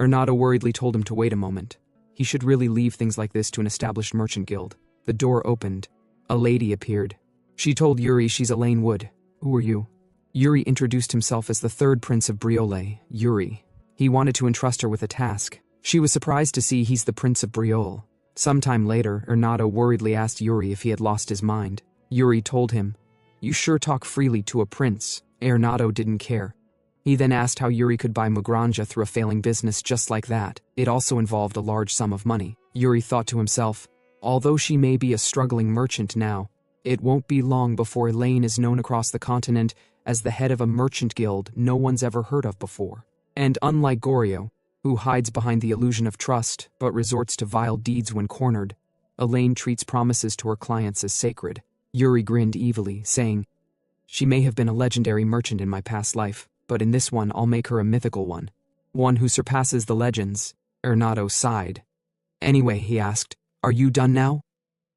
Ernado worriedly told him to wait a moment. He should really leave things like this to an established merchant guild. The door opened. A lady appeared. She told Yuri she's Elaine Wood. "Who are you?" Yuri introduced himself as the third prince of Briole, Yuri. He wanted to entrust her with a task. She was surprised to see he's the Prince of Briol. Sometime later, Ernado worriedly asked Yuri if he had lost his mind. Yuri told him, "You sure talk freely to a prince." Ernado didn't care. He then asked how Yuri could buy mugranja through a failing business just like that. It also involved a large sum of money. Yuri thought to himself, although she may be a struggling merchant now, it won't be long before Elaine is known across the continent as the head of a merchant guild no one's ever heard of before. And unlike Goryo, who hides behind the illusion of trust but resorts to vile deeds when cornered, Elaine treats promises to her clients as sacred. Yuri grinned evilly, saying, "She may have been a legendary merchant in my past life, but in this one I'll make her a mythical one. One who surpasses the legends." Ernado sighed. "Anyway," he asked, "are you done now?"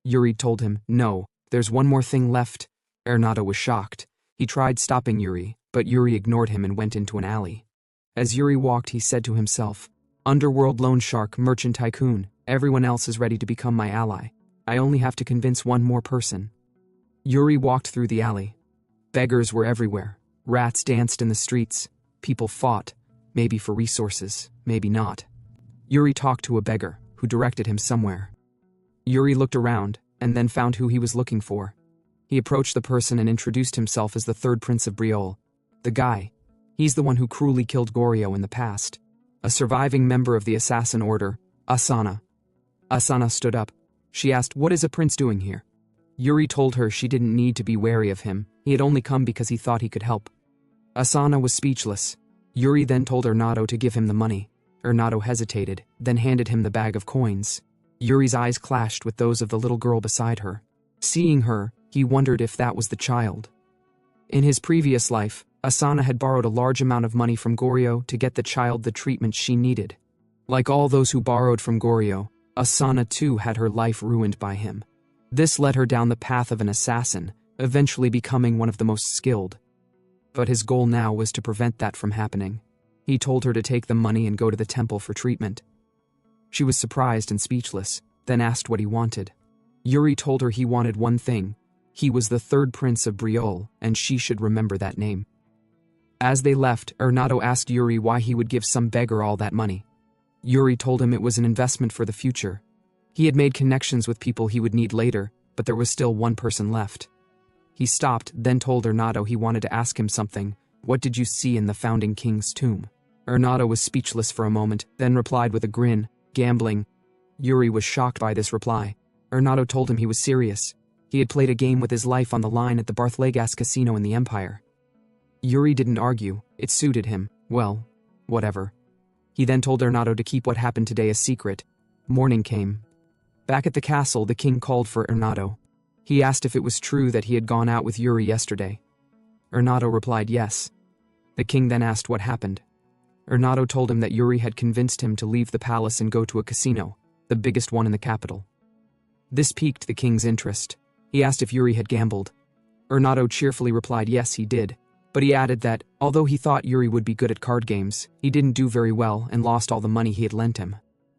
Yuri told him, "No, there's one more thing left." Ernado was shocked. He tried stopping Yuri, but Yuri ignored him and went into an alley. As Yuri walked, he said to himself, "Underworld loan shark, merchant tycoon, everyone else is ready to become my ally. I only have to convince one more person." Yuri walked through the alley. Beggars were everywhere. Rats danced in the streets. People fought, maybe for resources, maybe not. Yuri talked to a beggar, who directed him somewhere. Yuri looked around, and then found who he was looking for. He approached the person and introduced himself as the third prince of Briol. The guy. He's the one who cruelly killed Goryo in the past. A surviving member of the assassin order, Asana. Asana stood up. She asked, "What is a prince doing here?" Yuri told her she didn't need to be wary of him. He had only come because he thought he could help. Asana was speechless. Yuri then told Ernado to give him the money. Ernado hesitated, then handed him the bag of coins. Yuri's eyes clashed with those of the little girl beside her. Seeing her, he wondered if that was the child. In his previous life, Asana had borrowed a large amount of money from Goryo to get the child the treatment she needed. Like all those who borrowed from Goryo, Asana too had her life ruined by him. This led her down the path of an assassin, eventually becoming one of the most skilled. But his goal now was to prevent that from happening. He told her to take the money and go to the temple for treatment. She was surprised and speechless, then asked what he wanted. Yuri told her he wanted one thing. He was the third prince of Briol, and she should remember that name. As they left, Ernado asked Yuri why he would give some beggar all that money. Yuri told him it was an investment for the future. He had made connections with people he would need later, but there was still one person left. He stopped, then told Ernado he wanted to ask him something. What did you see in the founding king's tomb? Ernado was speechless for a moment, then replied with a grin, gambling. Yuri was shocked by this reply. Ernado told him he was serious. He had played a game with his life on the line at the Barthlegas casino in the Empire. Yuri didn't argue, it suited him. Well, whatever. He then told Ernado to keep what happened today a secret. Morning came. Back at the castle, the king called for Ernado. He asked if it was true that he had gone out with Yuri yesterday. Ernado replied yes. The king then asked what happened. Ernado told him that Yuri had convinced him to leave the palace and go to a casino, the biggest one in the capital. This piqued the king's interest. He asked if Yuri had gambled. Ernado cheerfully replied yes, he did. But he added that, although he thought Yuri would be good at card games, he didn't do very well and lost all the money he had lent him.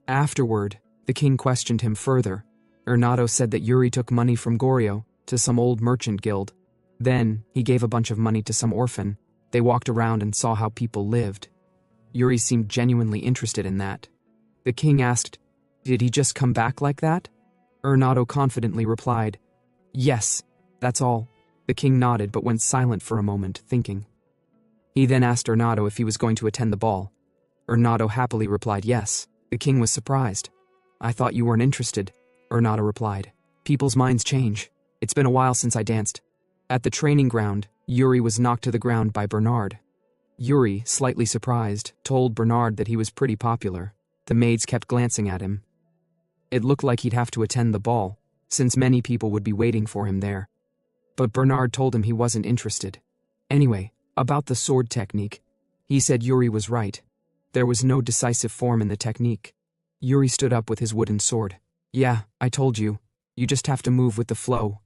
Afterward, the king questioned him further. Ernado said that Yuri took money from Goryeo to some old merchant guild. Then, he gave a bunch of money to some orphan. They walked around and saw how people lived. Yuri seemed genuinely interested in that. The king asked, did he just come back like that? Ernado confidently replied, yes, that's all. The king nodded but went silent for a moment, thinking. He then asked Ernado if he was going to attend the ball. Ernado happily replied yes. The king was surprised. I thought you weren't interested, Ernado replied. People's minds change. It's been a while since I danced. At the training ground, Yuri was knocked to the ground by Bernard. Yuri, slightly surprised, told Bernard that he was pretty popular. The maids kept glancing at him. It looked like he'd have to attend the ball, since many people would be waiting for him there. But Bernard told him he wasn't interested. Anyway, about the sword technique. He said Yuri was right. There was no decisive form in the technique. Yuri stood up with his wooden sword. Yeah, I told you. You just have to move with the flow.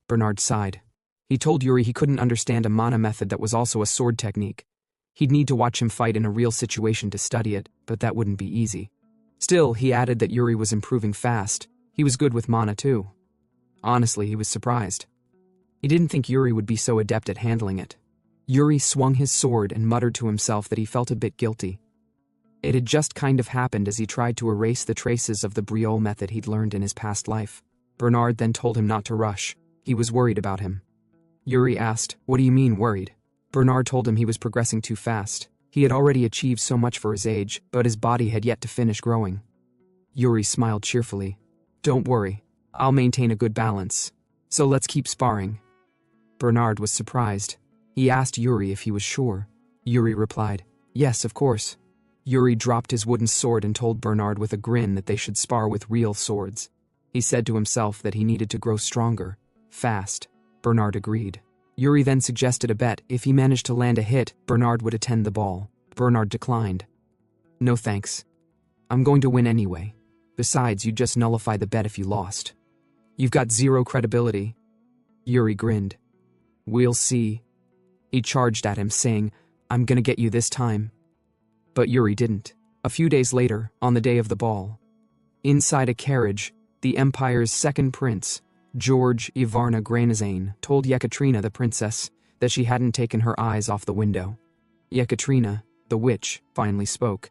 Bernard sighed. He told Yuri he couldn't understand a mana method that was also a sword technique. He'd need to watch him fight in a real situation to study it, but that wouldn't be easy. Still, he added that Yuri was improving fast. He was good with mana too. Honestly, he was surprised. He didn't think Yuri would be so adept at handling it. Yuri swung his sword and muttered to himself that he felt a bit guilty. It had just kind of happened as he tried to erase the traces of the Briol method he'd learned in his past life. Bernard then told him not to rush. He was worried about him. Yuri asked, what do you mean worried? Bernard told him he was progressing too fast. He had already achieved so much for his age, but his body had yet to finish growing. Yuri smiled cheerfully. Don't worry. I'll maintain a good balance. So let's keep sparring. Bernard was surprised. He asked Yuri if he was sure. Yuri replied, yes, of course. Yuri dropped his wooden sword and told Bernard with a grin that they should spar with real swords. He said to himself that he needed to grow stronger, fast. Bernard agreed. Yuri then suggested a bet. If he managed to land a hit, Bernard would attend the ball. Bernard declined. No thanks. I'm going to win anyway. Besides, you'd just nullify the bet if you lost. You've got zero credibility. Yuri grinned. We'll see. He charged at him, saying, I'm gonna get you this time. But Yuri didn't. A few days later, on the day of the ball, inside a carriage, the Empire's second prince, George Ivarna Granazane, told Yekaterina the princess that she hadn't taken her eyes off the window. Yekaterina, the witch, finally spoke.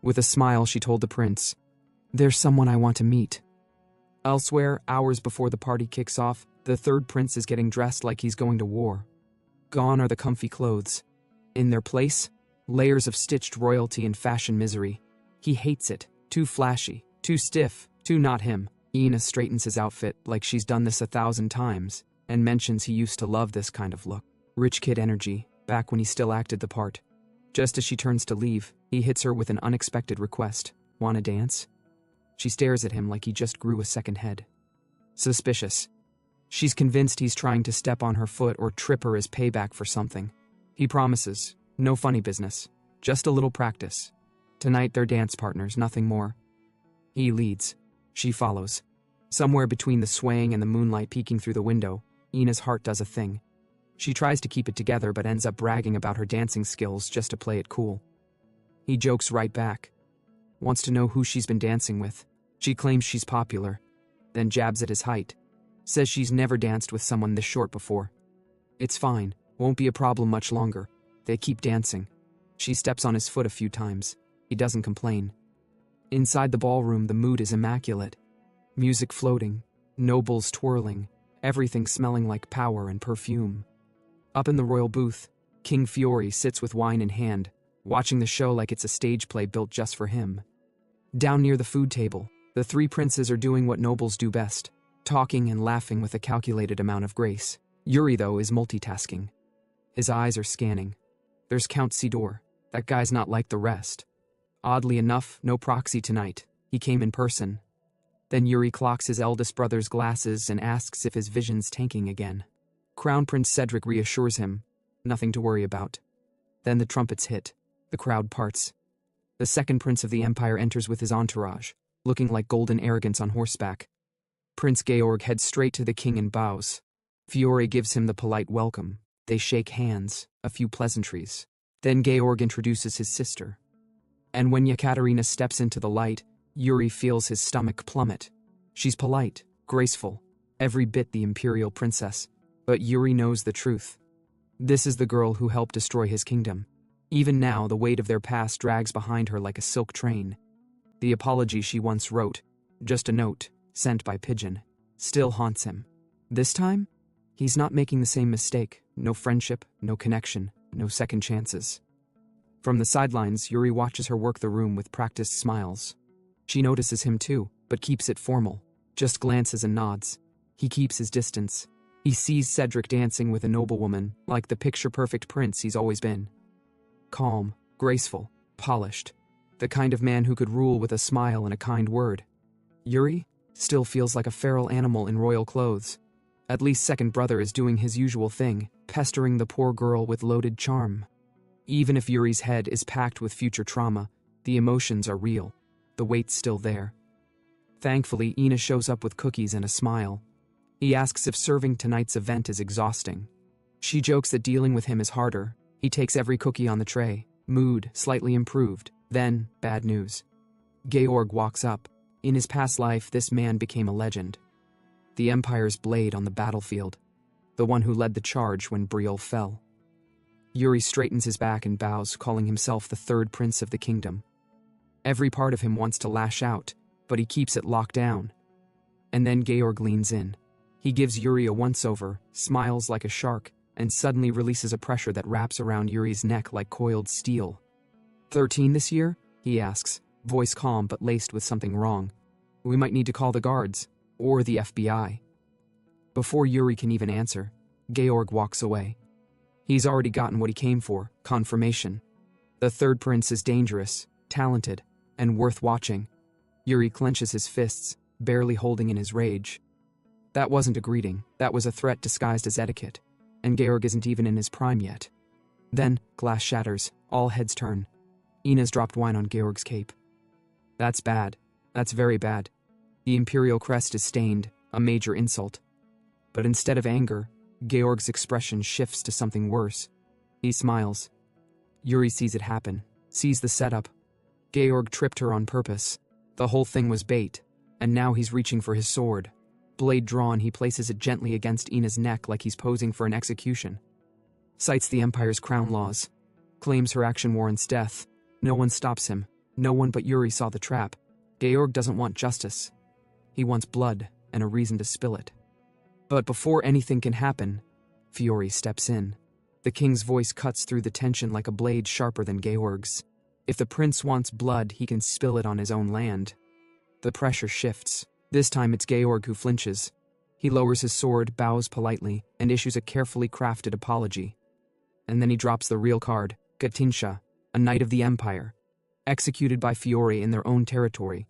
With a smile, she told the prince, there's someone I want to meet. Elsewhere, hours before the party kicks off, the third prince is getting dressed like he's going to war. Gone are the comfy clothes. In their place, layers of stitched royalty and fashion misery. He hates it. Too flashy, too stiff, too not him. Ina straightens his outfit like she's done this 1,000 times, and mentions he used to love this kind of look. Rich kid energy, back when he still acted the part. Just as she turns to leave, he hits her with an unexpected request. Wanna dance? She stares at him like he just grew a second head. Suspicious. She's convinced he's trying to step on her foot or trip her as payback for something. He promises, no funny business, just a little practice. Tonight they're dance partners, nothing more. He leads. She follows. Somewhere between the swaying and the moonlight peeking through the window, Ina's heart does a thing. She tries to keep it together but ends up bragging about her dancing skills just to play it cool. He jokes right back. Wants to know who she's been dancing with. She claims she's popular, then jabs at his height. Says she's never danced with someone this short before. It's fine, won't be a problem much longer. They keep dancing. She steps on his foot a few times. He doesn't complain. Inside the ballroom, the mood is immaculate. Music floating, nobles twirling, everything smelling like power and perfume. Up in the royal booth, King Fiore sits with wine in hand, watching the show like it's a stage play built just for him. Down near the food table, the three princes are doing what nobles do best, talking and laughing with a calculated amount of grace. Yuri, though, is multitasking. His eyes are scanning. There's Count Sidor. That guy's not like the rest. Oddly enough, no proxy tonight. He came in person. Then Yuri clocks his eldest brother's glasses and asks if his vision's tanking again. Crown Prince Cedric reassures him. Nothing to worry about. Then the trumpets hit. The crowd parts. The second prince of the empire enters with his entourage, looking like golden arrogance on horseback. Prince Georg heads straight to the king and bows. Fiore gives him the polite welcome. They shake hands, a few pleasantries. Then Georg introduces his sister. And when Yekaterina steps into the light, Yuri feels his stomach plummet. She's polite, graceful, every bit the imperial princess. But Yuri knows the truth. This is the girl who helped destroy his kingdom. Even now, the weight of their past drags behind her like a silk train. The apology she once wrote, just a note, sent by pigeon, still haunts him. This time, he's not making the same mistake. No friendship, no connection, no second chances. From the sidelines, Yuri watches her work the room with practiced smiles. She notices him too, but keeps it formal, just glances and nods. He keeps his distance. He sees Cedric dancing with a noblewoman, like the picture-perfect prince he's always been. Calm, graceful, polished. The kind of man who could rule with a smile and a kind word. Yuri still feels like a feral animal in royal clothes. At least second brother is doing his usual thing, pestering the poor girl with loaded charm. Even if Yuri's head is packed with future trauma, the emotions are real. The weight's still there. Thankfully, Ina shows up with cookies and a smile. He asks if serving tonight's event is exhausting. She jokes that dealing with him is harder. He takes every cookie on the tray. Mood slightly improved. Then, bad news. Georg walks up. In his past life, this man became a legend. The Empire's blade on the battlefield. The one who led the charge when Brielle fell. Yuri straightens his back and bows, calling himself the third prince of the kingdom. Every part of him wants to lash out, but he keeps it locked down. And then Georg leans in. He gives Yuri a once-over, smiles like a shark, and suddenly releases a pressure that wraps around Yuri's neck like coiled steel. 13 this year? He asks, voice calm but laced with something wrong. We might need to call the guards, or the FBI. Before Yuri can even answer, Georg walks away. He's already gotten what he came for, confirmation. The third prince is dangerous, talented, and worth watching. Yuri clenches his fists, barely holding in his rage. That wasn't a greeting, that was a threat disguised as etiquette, and Georg isn't even in his prime yet. Then, glass shatters, all heads turn. Ina's dropped wine on Georg's cape. That's bad. That's very bad. The imperial crest is stained, a major insult. But instead of anger, Georg's expression shifts to something worse. He smiles. Yuri sees it happen, sees the setup. Georg tripped her on purpose. The whole thing was bait, and now he's reaching for his sword. Blade drawn, he places it gently against Ina's neck like he's posing for an execution. Cites the Empire's crown laws. Claims her action warrants death. No one stops him. No one but Yuri saw the trap. Georg doesn't want justice. He wants blood and a reason to spill it. But before anything can happen, Fiore steps in. The king's voice cuts through the tension like a blade sharper than Georg's. If the prince wants blood, he can spill it on his own land. The pressure shifts. This time it's Georg who flinches. He lowers his sword, bows politely, and issues a carefully crafted apology. And then he drops the real card, Gatinsha, a knight of the Empire. Executed by Fiore in their own territory.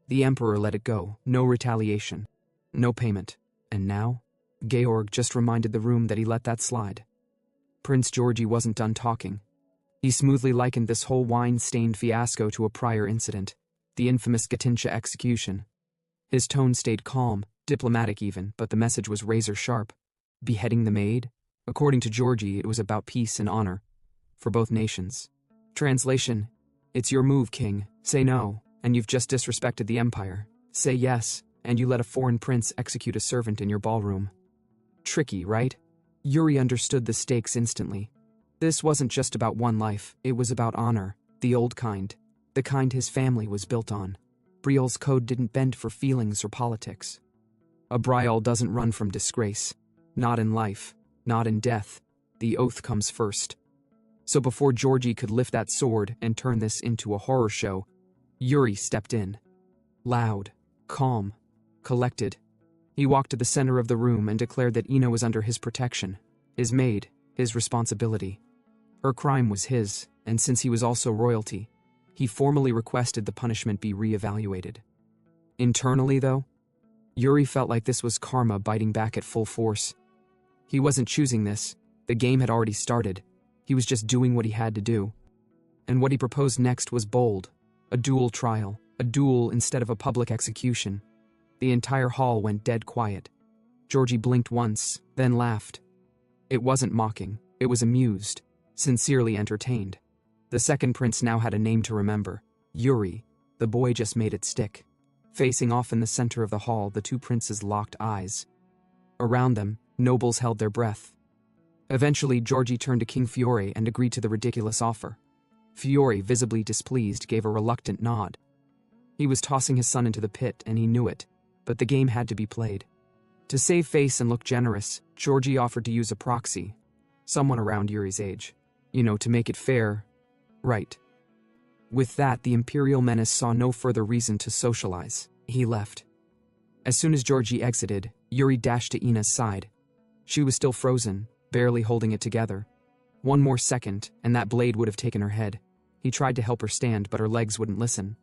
The Emperor let it go, no retaliation, no payment. And now, Georg just reminded the room that he let that slide. Prince Georgi wasn't done talking. He smoothly likened this whole wine-stained fiasco to a prior incident, the infamous Gatinsha execution. His tone stayed calm, diplomatic even, but the message was razor-sharp. Beheading the maid? According to Georgie, it was about peace and honor for both nations. Translation: it's your move, king. Say no, and you've just disrespected the empire. Say yes, and you let a foreign prince execute a servant in your ballroom. Tricky, right? Yuri understood the stakes instantly. This wasn't just about one life, it was about honor, the old kind, the kind his family was built on. Briol's code didn't bend for feelings or politics. A Briol doesn't run from disgrace. Not in life, not in death. The oath comes first. So before Georgie could lift that sword and turn this into a horror show, Yuri stepped in. Loud, calm, collected. He walked to the center of the room and declared that Ina was under his protection, his maid, his responsibility. Her crime was his, and since he was also royalty, he formally requested the punishment be reevaluated. Internally, though, Yuri felt like this was karma biting back at full force. He wasn't choosing this. The game had already started. He was just doing what he had to do. And what he proposed next was bold. A dual trial. A duel instead of a public execution. The entire hall went dead quiet. Georgie blinked once, then laughed. It wasn't mocking. It was amused. Sincerely entertained. The second prince now had a name to remember. Yuri. The boy just made it stick. Facing off in the center of the hall, the two princes locked eyes. Around them, nobles held their breath. Eventually, Georgie turned to King Fiore and agreed to the ridiculous offer. Fiore, visibly displeased, gave a reluctant nod. He was tossing his son into the pit, and he knew it, but the game had to be played. To save face and look generous, Georgie offered to use a proxy, someone around Yuri's age. To make it fair. Right. With that, the Imperial Menace saw no further reason to socialize. He left. As soon as Georgie exited, Yuri dashed to Ina's side. She was still frozen, barely holding it together. One more second, and that blade would have taken her head. He tried to help her stand, but her legs wouldn't listen.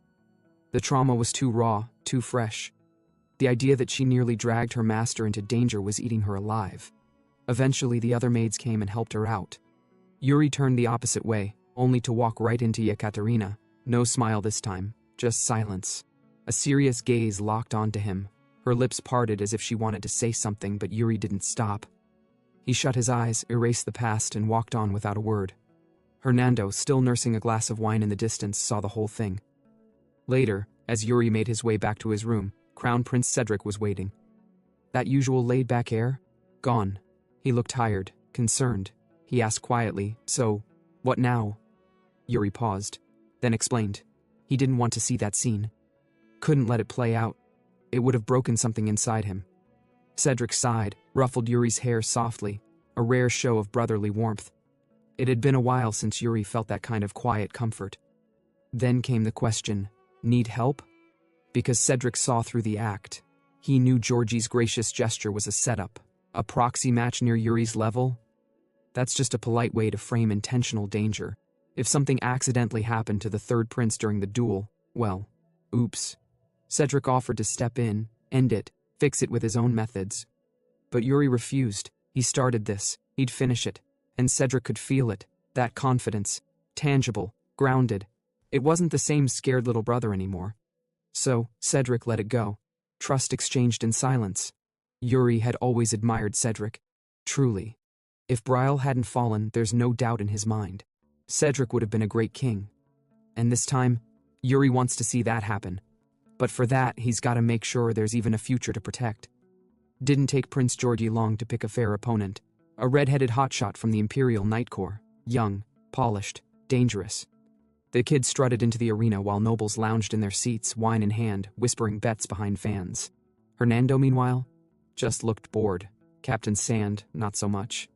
The trauma was too raw, too fresh. The idea that she nearly dragged her master into danger was eating her alive. Eventually, the other maids came and helped her out. Yuri turned the opposite way, only to walk right into Yekaterina. No smile this time, just silence. A serious gaze locked onto him. Her lips parted as if she wanted to say something, but Yuri didn't stop. He shut his eyes, erased the past, and walked on without a word. Hernando, still nursing a glass of wine in the distance, saw the whole thing. Later, as Yuri made his way back to his room, Crown Prince Cedric was waiting. That usual laid-back air? Gone. He looked tired, concerned. He asked quietly, "So, what now?" Yuri paused, then explained. He didn't want to see that scene. Couldn't let it play out. It would have broken something inside him. Cedric sighed, ruffled Yuri's hair softly, a rare show of brotherly warmth. It had been a while since Yuri felt that kind of quiet comfort. Then came the question, need help? Because Cedric saw through the act. He knew Georgie's gracious gesture was a setup, a proxy match near Yuri's level. That's just a polite way to frame intentional danger. If something accidentally happened to the third prince during the duel, well, oops. Cedric offered to step in, end it, fix it with his own methods. But Yuri refused. He started this, he'd finish it. And Cedric could feel it, that confidence, tangible, grounded. It wasn't the same scared little brother anymore. So, Cedric let it go. Trust exchanged in silence. Yuri had always admired Cedric. Truly. If Briol hadn't fallen, there's no doubt in his mind. Cedric would have been a great king. And this time, Yuri wants to see that happen. But for that, he's got to make sure there's even a future to protect. Didn't take Prince Georgie long to pick a fair opponent. A red-headed hotshot from the Imperial Knight Corps. Young, polished, dangerous. The kid strutted into the arena while nobles lounged in their seats, wine in hand, whispering bets behind fans. Hernando, meanwhile, just looked bored. Captain Sand, not so much.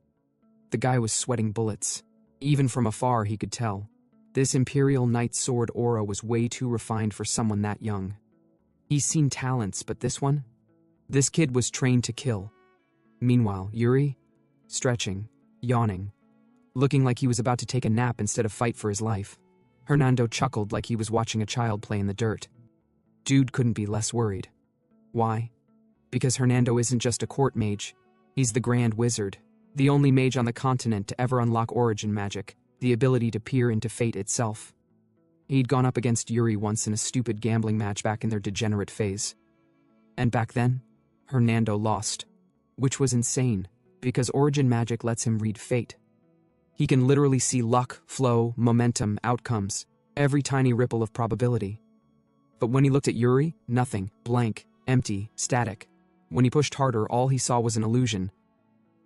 The guy was sweating bullets. Even from afar, he could tell. This Imperial Knight's sword aura was way too refined for someone that young. He's seen talents, but this one? This kid was trained to kill. Meanwhile, Yuri? Stretching, yawning, looking like he was about to take a nap instead of fight for his life. Hernando chuckled like he was watching a child play in the dirt. Dude couldn't be less worried. Why? Because Hernando isn't just a court mage. He's the Grand Wizard, the only mage on the continent to ever unlock origin magic, the ability to peer into fate itself. He'd gone up against Yuri once in a stupid gambling match back in their degenerate phase. And back then, Hernando lost, which was insane. because origin magic lets him read fate. He can literally see luck, flow, momentum, outcomes, every tiny ripple of probability. But when he looked at Yuri, nothing, blank, empty, static. When he pushed harder, all he saw was an illusion.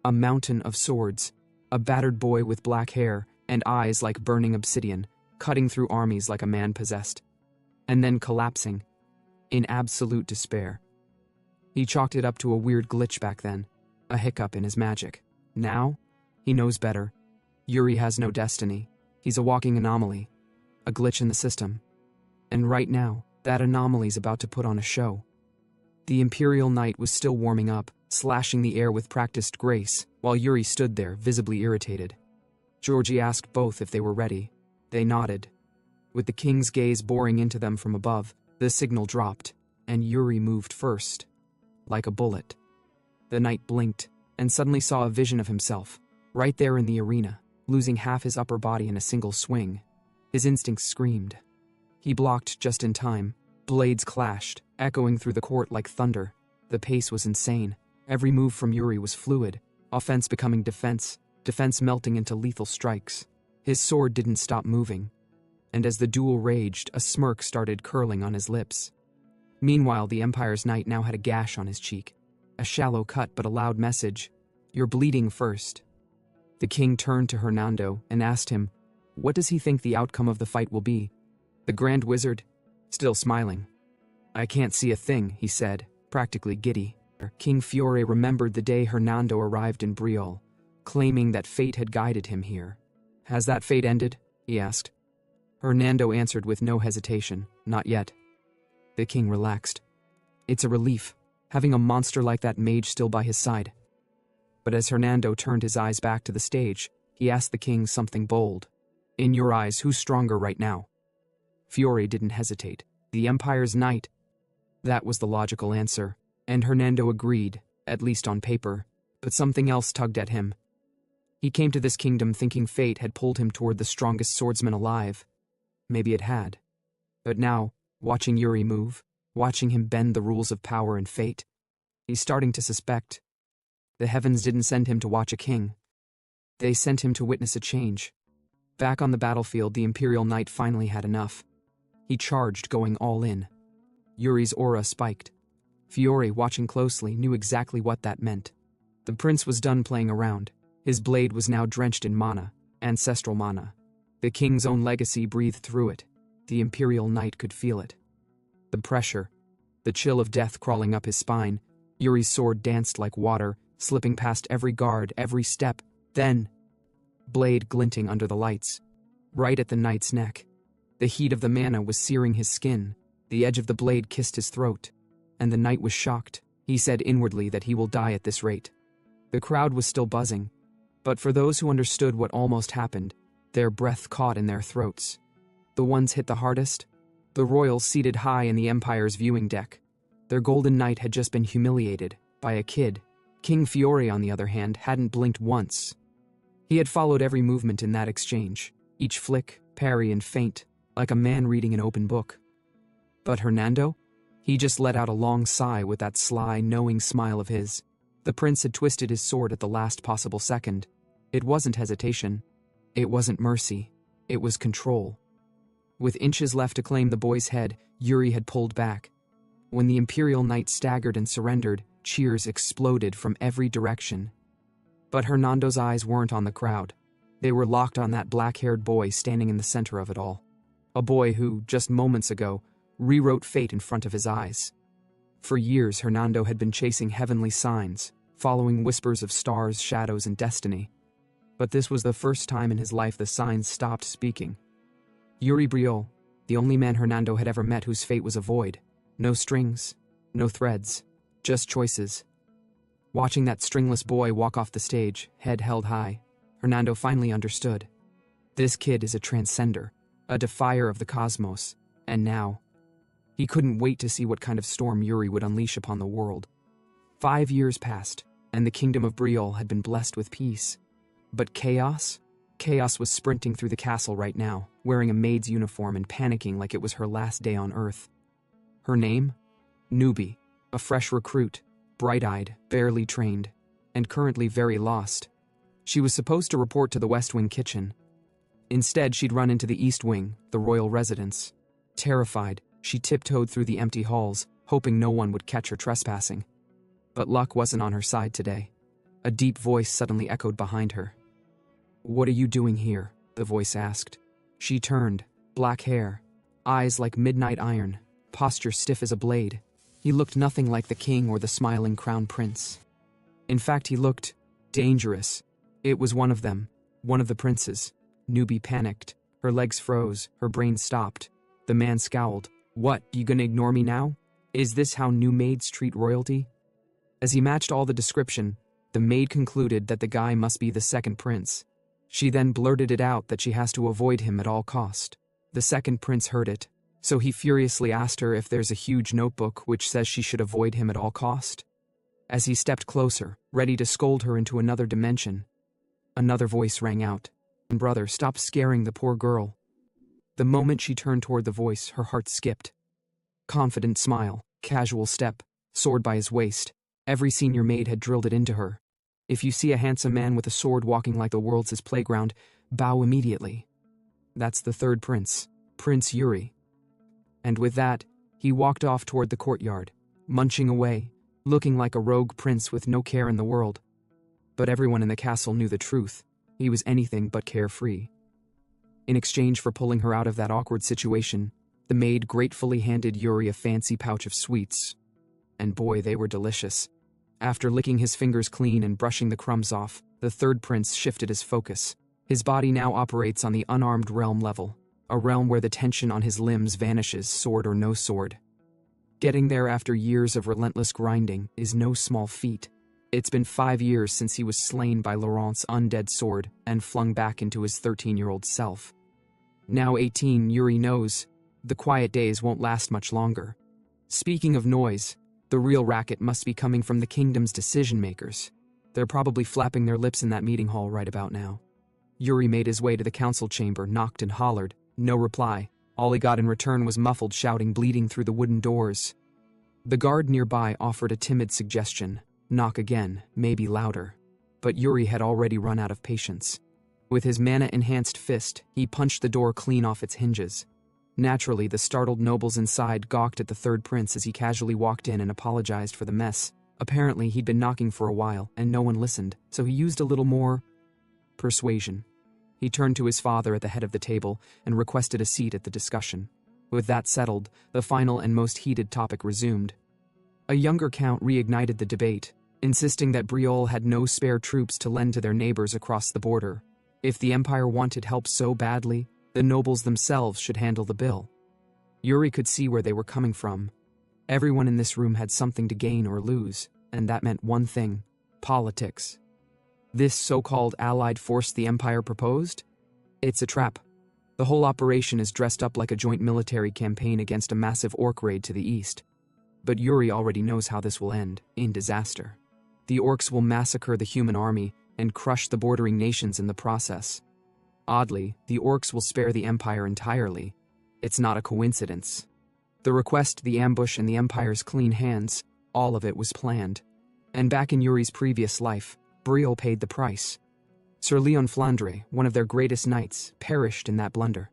A mountain of swords, a battered boy with black hair and eyes like burning obsidian, cutting through armies like a man possessed, and then collapsing, in absolute despair. He chalked it up to a weird glitch back then, a hiccup in his magic. Now, he knows better. Yuri has no destiny. He's a walking anomaly, a glitch in the system. And right now, that anomaly's about to put on a show. The Imperial Knight was still warming up, slashing the air with practiced grace, while Yuri stood there, visibly irritated. Georgie asked both if they were ready. They nodded. With the king's gaze boring into them from above, the signal dropped, and Yuri moved first, like a bullet. The knight blinked, and suddenly saw a vision of himself, right there in the arena, losing half his upper body in a single swing. His instincts screamed. He blocked just in time. Blades clashed, echoing through the court like thunder. The pace was insane. Every move from Yuri was fluid, offense becoming defense, defense melting into lethal strikes. His sword didn't stop moving, and as the duel raged, a smirk started curling on his lips. Meanwhile, the Empire's knight now had a gash on his cheek. A shallow cut but a loud message. "You're bleeding first." The king turned to Hernando and asked him, what does he think the outcome of the fight will be? The Grand Wizard, still smiling. "I can't see a thing," he said, practically giddy. King Fiore remembered the day Hernando arrived in Briol, claiming that fate had guided him here. "Has that fate ended?" he asked. Hernando answered with no hesitation, "Not yet." The king relaxed. It's a relief, having a monster like that mage still by his side. But as Hernando turned his eyes back to the stage, he asked the king something bold. "In your eyes, who's stronger right now?" Fiore didn't hesitate. "The Empire's knight." That was the logical answer, and Hernando agreed, at least on paper, but something else tugged at him. He came to this kingdom thinking fate had pulled him toward the strongest swordsman alive. Maybe it had. But now, watching Yuri move, watching him bend the rules of power and fate, he's starting to suspect. The heavens didn't send him to watch a king. They sent him to witness a change. Back on the battlefield, the Imperial Knight finally had enough. He charged, going all in. Yuri's aura spiked. Fiore, watching closely, knew exactly what that meant. The prince was done playing around. His blade was now drenched in mana, ancestral mana. The king's own legacy breathed through it. The Imperial Knight could feel it. The pressure, the chill of death crawling up his spine. Yuri's sword danced like water, slipping past every guard, every step. Then, blade glinting under the lights, right at the knight's neck. The heat of the mana was searing his skin. The edge of the blade kissed his throat, and the knight was shocked. He said inwardly that he will die at this rate. The crowd was still buzzing, but for those who understood what almost happened, their breath caught in their throats. The ones hit the hardest? The royals seated high in the Empire's viewing deck. Their golden knight had just been humiliated by a kid. King Fiore, on the other hand, hadn't blinked once. He had followed every movement in that exchange, each flick, parry, and feint, like a man reading an open book. But Hernando? He just let out a long sigh with that sly, knowing smile of his. The prince had twisted his sword at the last possible second. It wasn't hesitation. It wasn't mercy. It was control. With inches left to claim the boy's head, Yuri had pulled back. When the Imperial Knight staggered and surrendered, cheers exploded from every direction. But Hernando's eyes weren't on the crowd. They were locked on that black-haired boy standing in the center of it all. A boy who, just moments ago, rewrote fate in front of his eyes. For years, Hernando had been chasing heavenly signs, following whispers of stars, shadows, and destiny. But this was the first time in his life the signs stopped speaking. Yuri Briol, the only man Hernando had ever met whose fate was a void. No strings, no threads, just choices. Watching that stringless boy walk off the stage, head held high, Hernando finally understood. This kid is a transcender, a defier of the cosmos, and now, he couldn't wait to see what kind of storm Yuri would unleash upon the world. 5 years passed, and the kingdom of Briol had been blessed with peace. But chaos? Chaos was sprinting through the castle right now, wearing a maid's uniform and panicking like it was her last day on Earth. Her name? Newbie, a fresh recruit, bright-eyed, barely trained. and currently very lost. She was supposed to report to the West Wing kitchen. Instead, she'd run into the East Wing, the royal residence. Terrified, she tiptoed through the empty halls, hoping no one would catch her trespassing. But luck wasn't on her side today. A deep voice suddenly echoed behind her. "What are you doing here?" the voice asked. She turned, black hair, eyes like midnight iron, posture stiff as a blade. He looked nothing like the king or the smiling crown prince. In fact, he looked dangerous. It was one of them, one of the princes. Newbie panicked. Her legs froze, her brain stopped. The man scowled. "What, you gonna ignore me now? Is this how new maids treat royalty?" As he matched all the description, the maid concluded that the guy must be the second prince. She then blurted it out that she has to avoid him at all cost. The second prince heard it, so he furiously asked her if there's a huge notebook which says she should avoid him at all cost. As he stepped closer, ready to scold her into another dimension, another voice rang out. "Brother, stop scaring the poor girl." The moment she turned toward the voice, her heart skipped. Confident smile, casual step, sword by his waist. Every senior maid had drilled it into her. If you see a handsome man with a sword walking like the world's his playground, bow immediately. That's the third prince, Prince Yuri. And with that, he walked off toward the courtyard, munching away, looking like a rogue prince with no care in the world. But everyone in the castle knew the truth. He was anything but carefree. In exchange for pulling her out of that awkward situation, the maid gratefully handed Yuri a fancy pouch of sweets. And boy, they were delicious. After licking his fingers clean and brushing the crumbs off, the third prince shifted his focus. His body now operates on the unarmed realm level, a realm where the tension on his limbs vanishes, sword or no sword. Getting there after years of relentless grinding is no small feat. It's been 5 years since he was slain by Laurent's undead sword and flung back into his 13-year-old self. Now 18, Yuri knows the quiet days won't last much longer. Speaking of noise, the real racket must be coming from the kingdom's decision-makers. They're probably flapping their lips in that meeting hall right about now. Yuri made his way to the council chamber, knocked and hollered. No reply. All he got in return was muffled shouting bleeding through the wooden doors. The guard nearby offered a timid suggestion. Knock again, maybe louder. But Yuri had already run out of patience. With his mana-enhanced fist, he punched the door clean off its hinges. Naturally, the startled nobles inside gawked at the third prince as he casually walked in and apologized for the mess. Apparently, he'd been knocking for a while, and no one listened, so he used a little more persuasion. He turned to his father at the head of the table and requested a seat at the discussion. With that settled, the final and most heated topic resumed. A younger count reignited the debate, insisting that Briol had no spare troops to lend to their neighbors across the border. If the Empire wanted help so badly, the nobles themselves should handle the bill. Yuri could see where they were coming from. Everyone in this room had something to gain or lose, and that meant one thing: politics. This so-called allied force the Empire proposed? It's a trap. The whole operation is dressed up like a joint military campaign against a massive orc raid to the east. But Yuri already knows how this will end, in disaster. The orcs will massacre the human army and crush the bordering nations in the process. Oddly, the orcs will spare the Empire entirely. It's not a coincidence. The request, the ambush, and the Empire's clean hands, all of it was planned. And back in Yuri's previous life, Briol paid the price. Sir Leon Flandre, one of their greatest knights, perished in that blunder.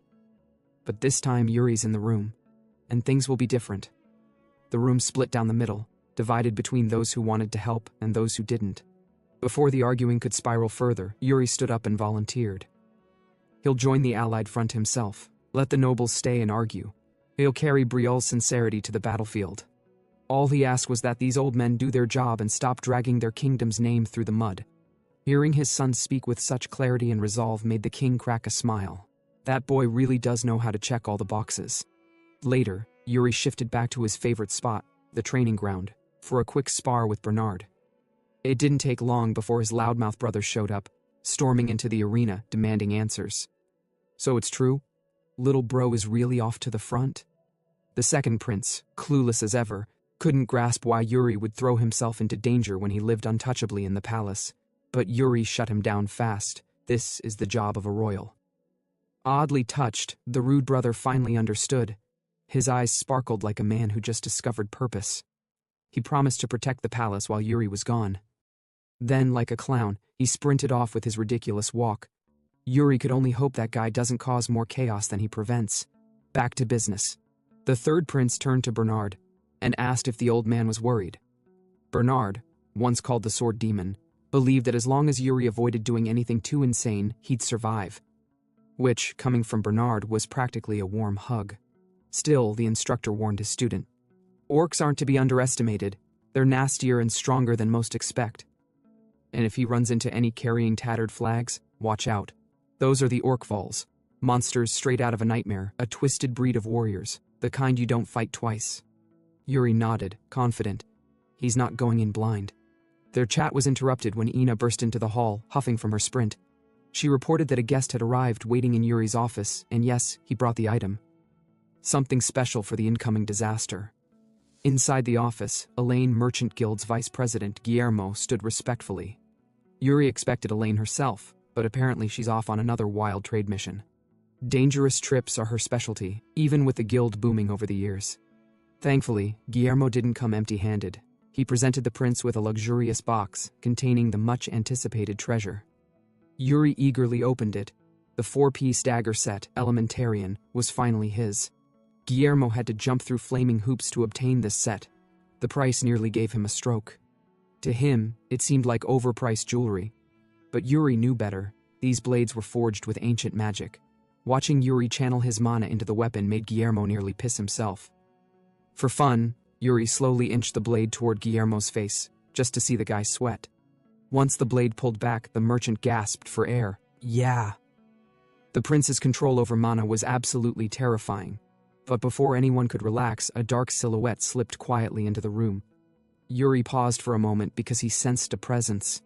But this time Yuri's in the room, and things will be different. The room split down the middle, divided between those who wanted to help and those who didn't. Before the arguing could spiral further, Yuri stood up and volunteered. He'll join the Allied front himself, let the nobles stay and argue. He'll carry Briol's sincerity to the battlefield. All he asked was that these old men do their job and stop dragging their kingdom's name through the mud. Hearing his son speak with such clarity and resolve made the king crack a smile. That boy really does know how to check all the boxes. Later, Yuri shifted back to his favorite spot, the training ground, for a quick spar with Bernard. It didn't take long before his loudmouth brother showed up, storming into the arena, demanding answers. So it's true? Little bro is really off to the front? The second prince, clueless as ever, couldn't grasp why Yuri would throw himself into danger when he lived untouchably in the palace. But Yuri shut him down fast. This is the job of a royal. Oddly touched, the rude brother finally understood. His eyes sparkled like a man who just discovered purpose. He promised to protect the palace while Yuri was gone. Then, like a clown, he sprinted off with his ridiculous walk. Yuri could only hope that guy doesn't cause more chaos than he prevents. Back to business. The third prince turned to Bernard and asked if the old man was worried. Bernard, once called the Sword Demon, believed that as long as Yuri avoided doing anything too insane, he'd survive. Which, coming from Bernard, was practically a warm hug. Still, the instructor warned his student. Orcs aren't to be underestimated. They're nastier and stronger than most expect. And if he runs into any carrying tattered flags, watch out. Those are the Orcvals, monsters straight out of a nightmare, a twisted breed of warriors, the kind you don't fight twice. Yuri nodded, confident. He's not going in blind. Their chat was interrupted when Ina burst into the hall, huffing from her sprint. She reported that a guest had arrived waiting in Yuri's office, and yes, he brought the item. Something special for the incoming disaster. Inside the office, Elaine Merchant Guild's vice president, Guillermo, stood respectfully. Yuri expected Elaine herself, but apparently she's off on another wild trade mission. Dangerous trips are her specialty, even with the guild booming over the years. Thankfully, Guillermo didn't come empty-handed. He presented the prince with a luxurious box containing the much-anticipated treasure. Yuri eagerly opened it. The 4-piece dagger set, Elementarian, was finally his. Guillermo had to jump through flaming hoops to obtain this set. The price nearly gave him a stroke. To him, it seemed like overpriced jewelry. But Yuri knew better. These blades were forged with ancient magic. Watching Yuri channel his mana into the weapon made Guillermo nearly piss himself. For fun, Yuri slowly inched the blade toward Guillermo's face, just to see the guy sweat. Once the blade pulled back, the merchant gasped for air. Yeah. The prince's control over mana was absolutely terrifying. But before anyone could relax, a dark silhouette slipped quietly into the room. Yuri paused for a moment because he sensed a presence.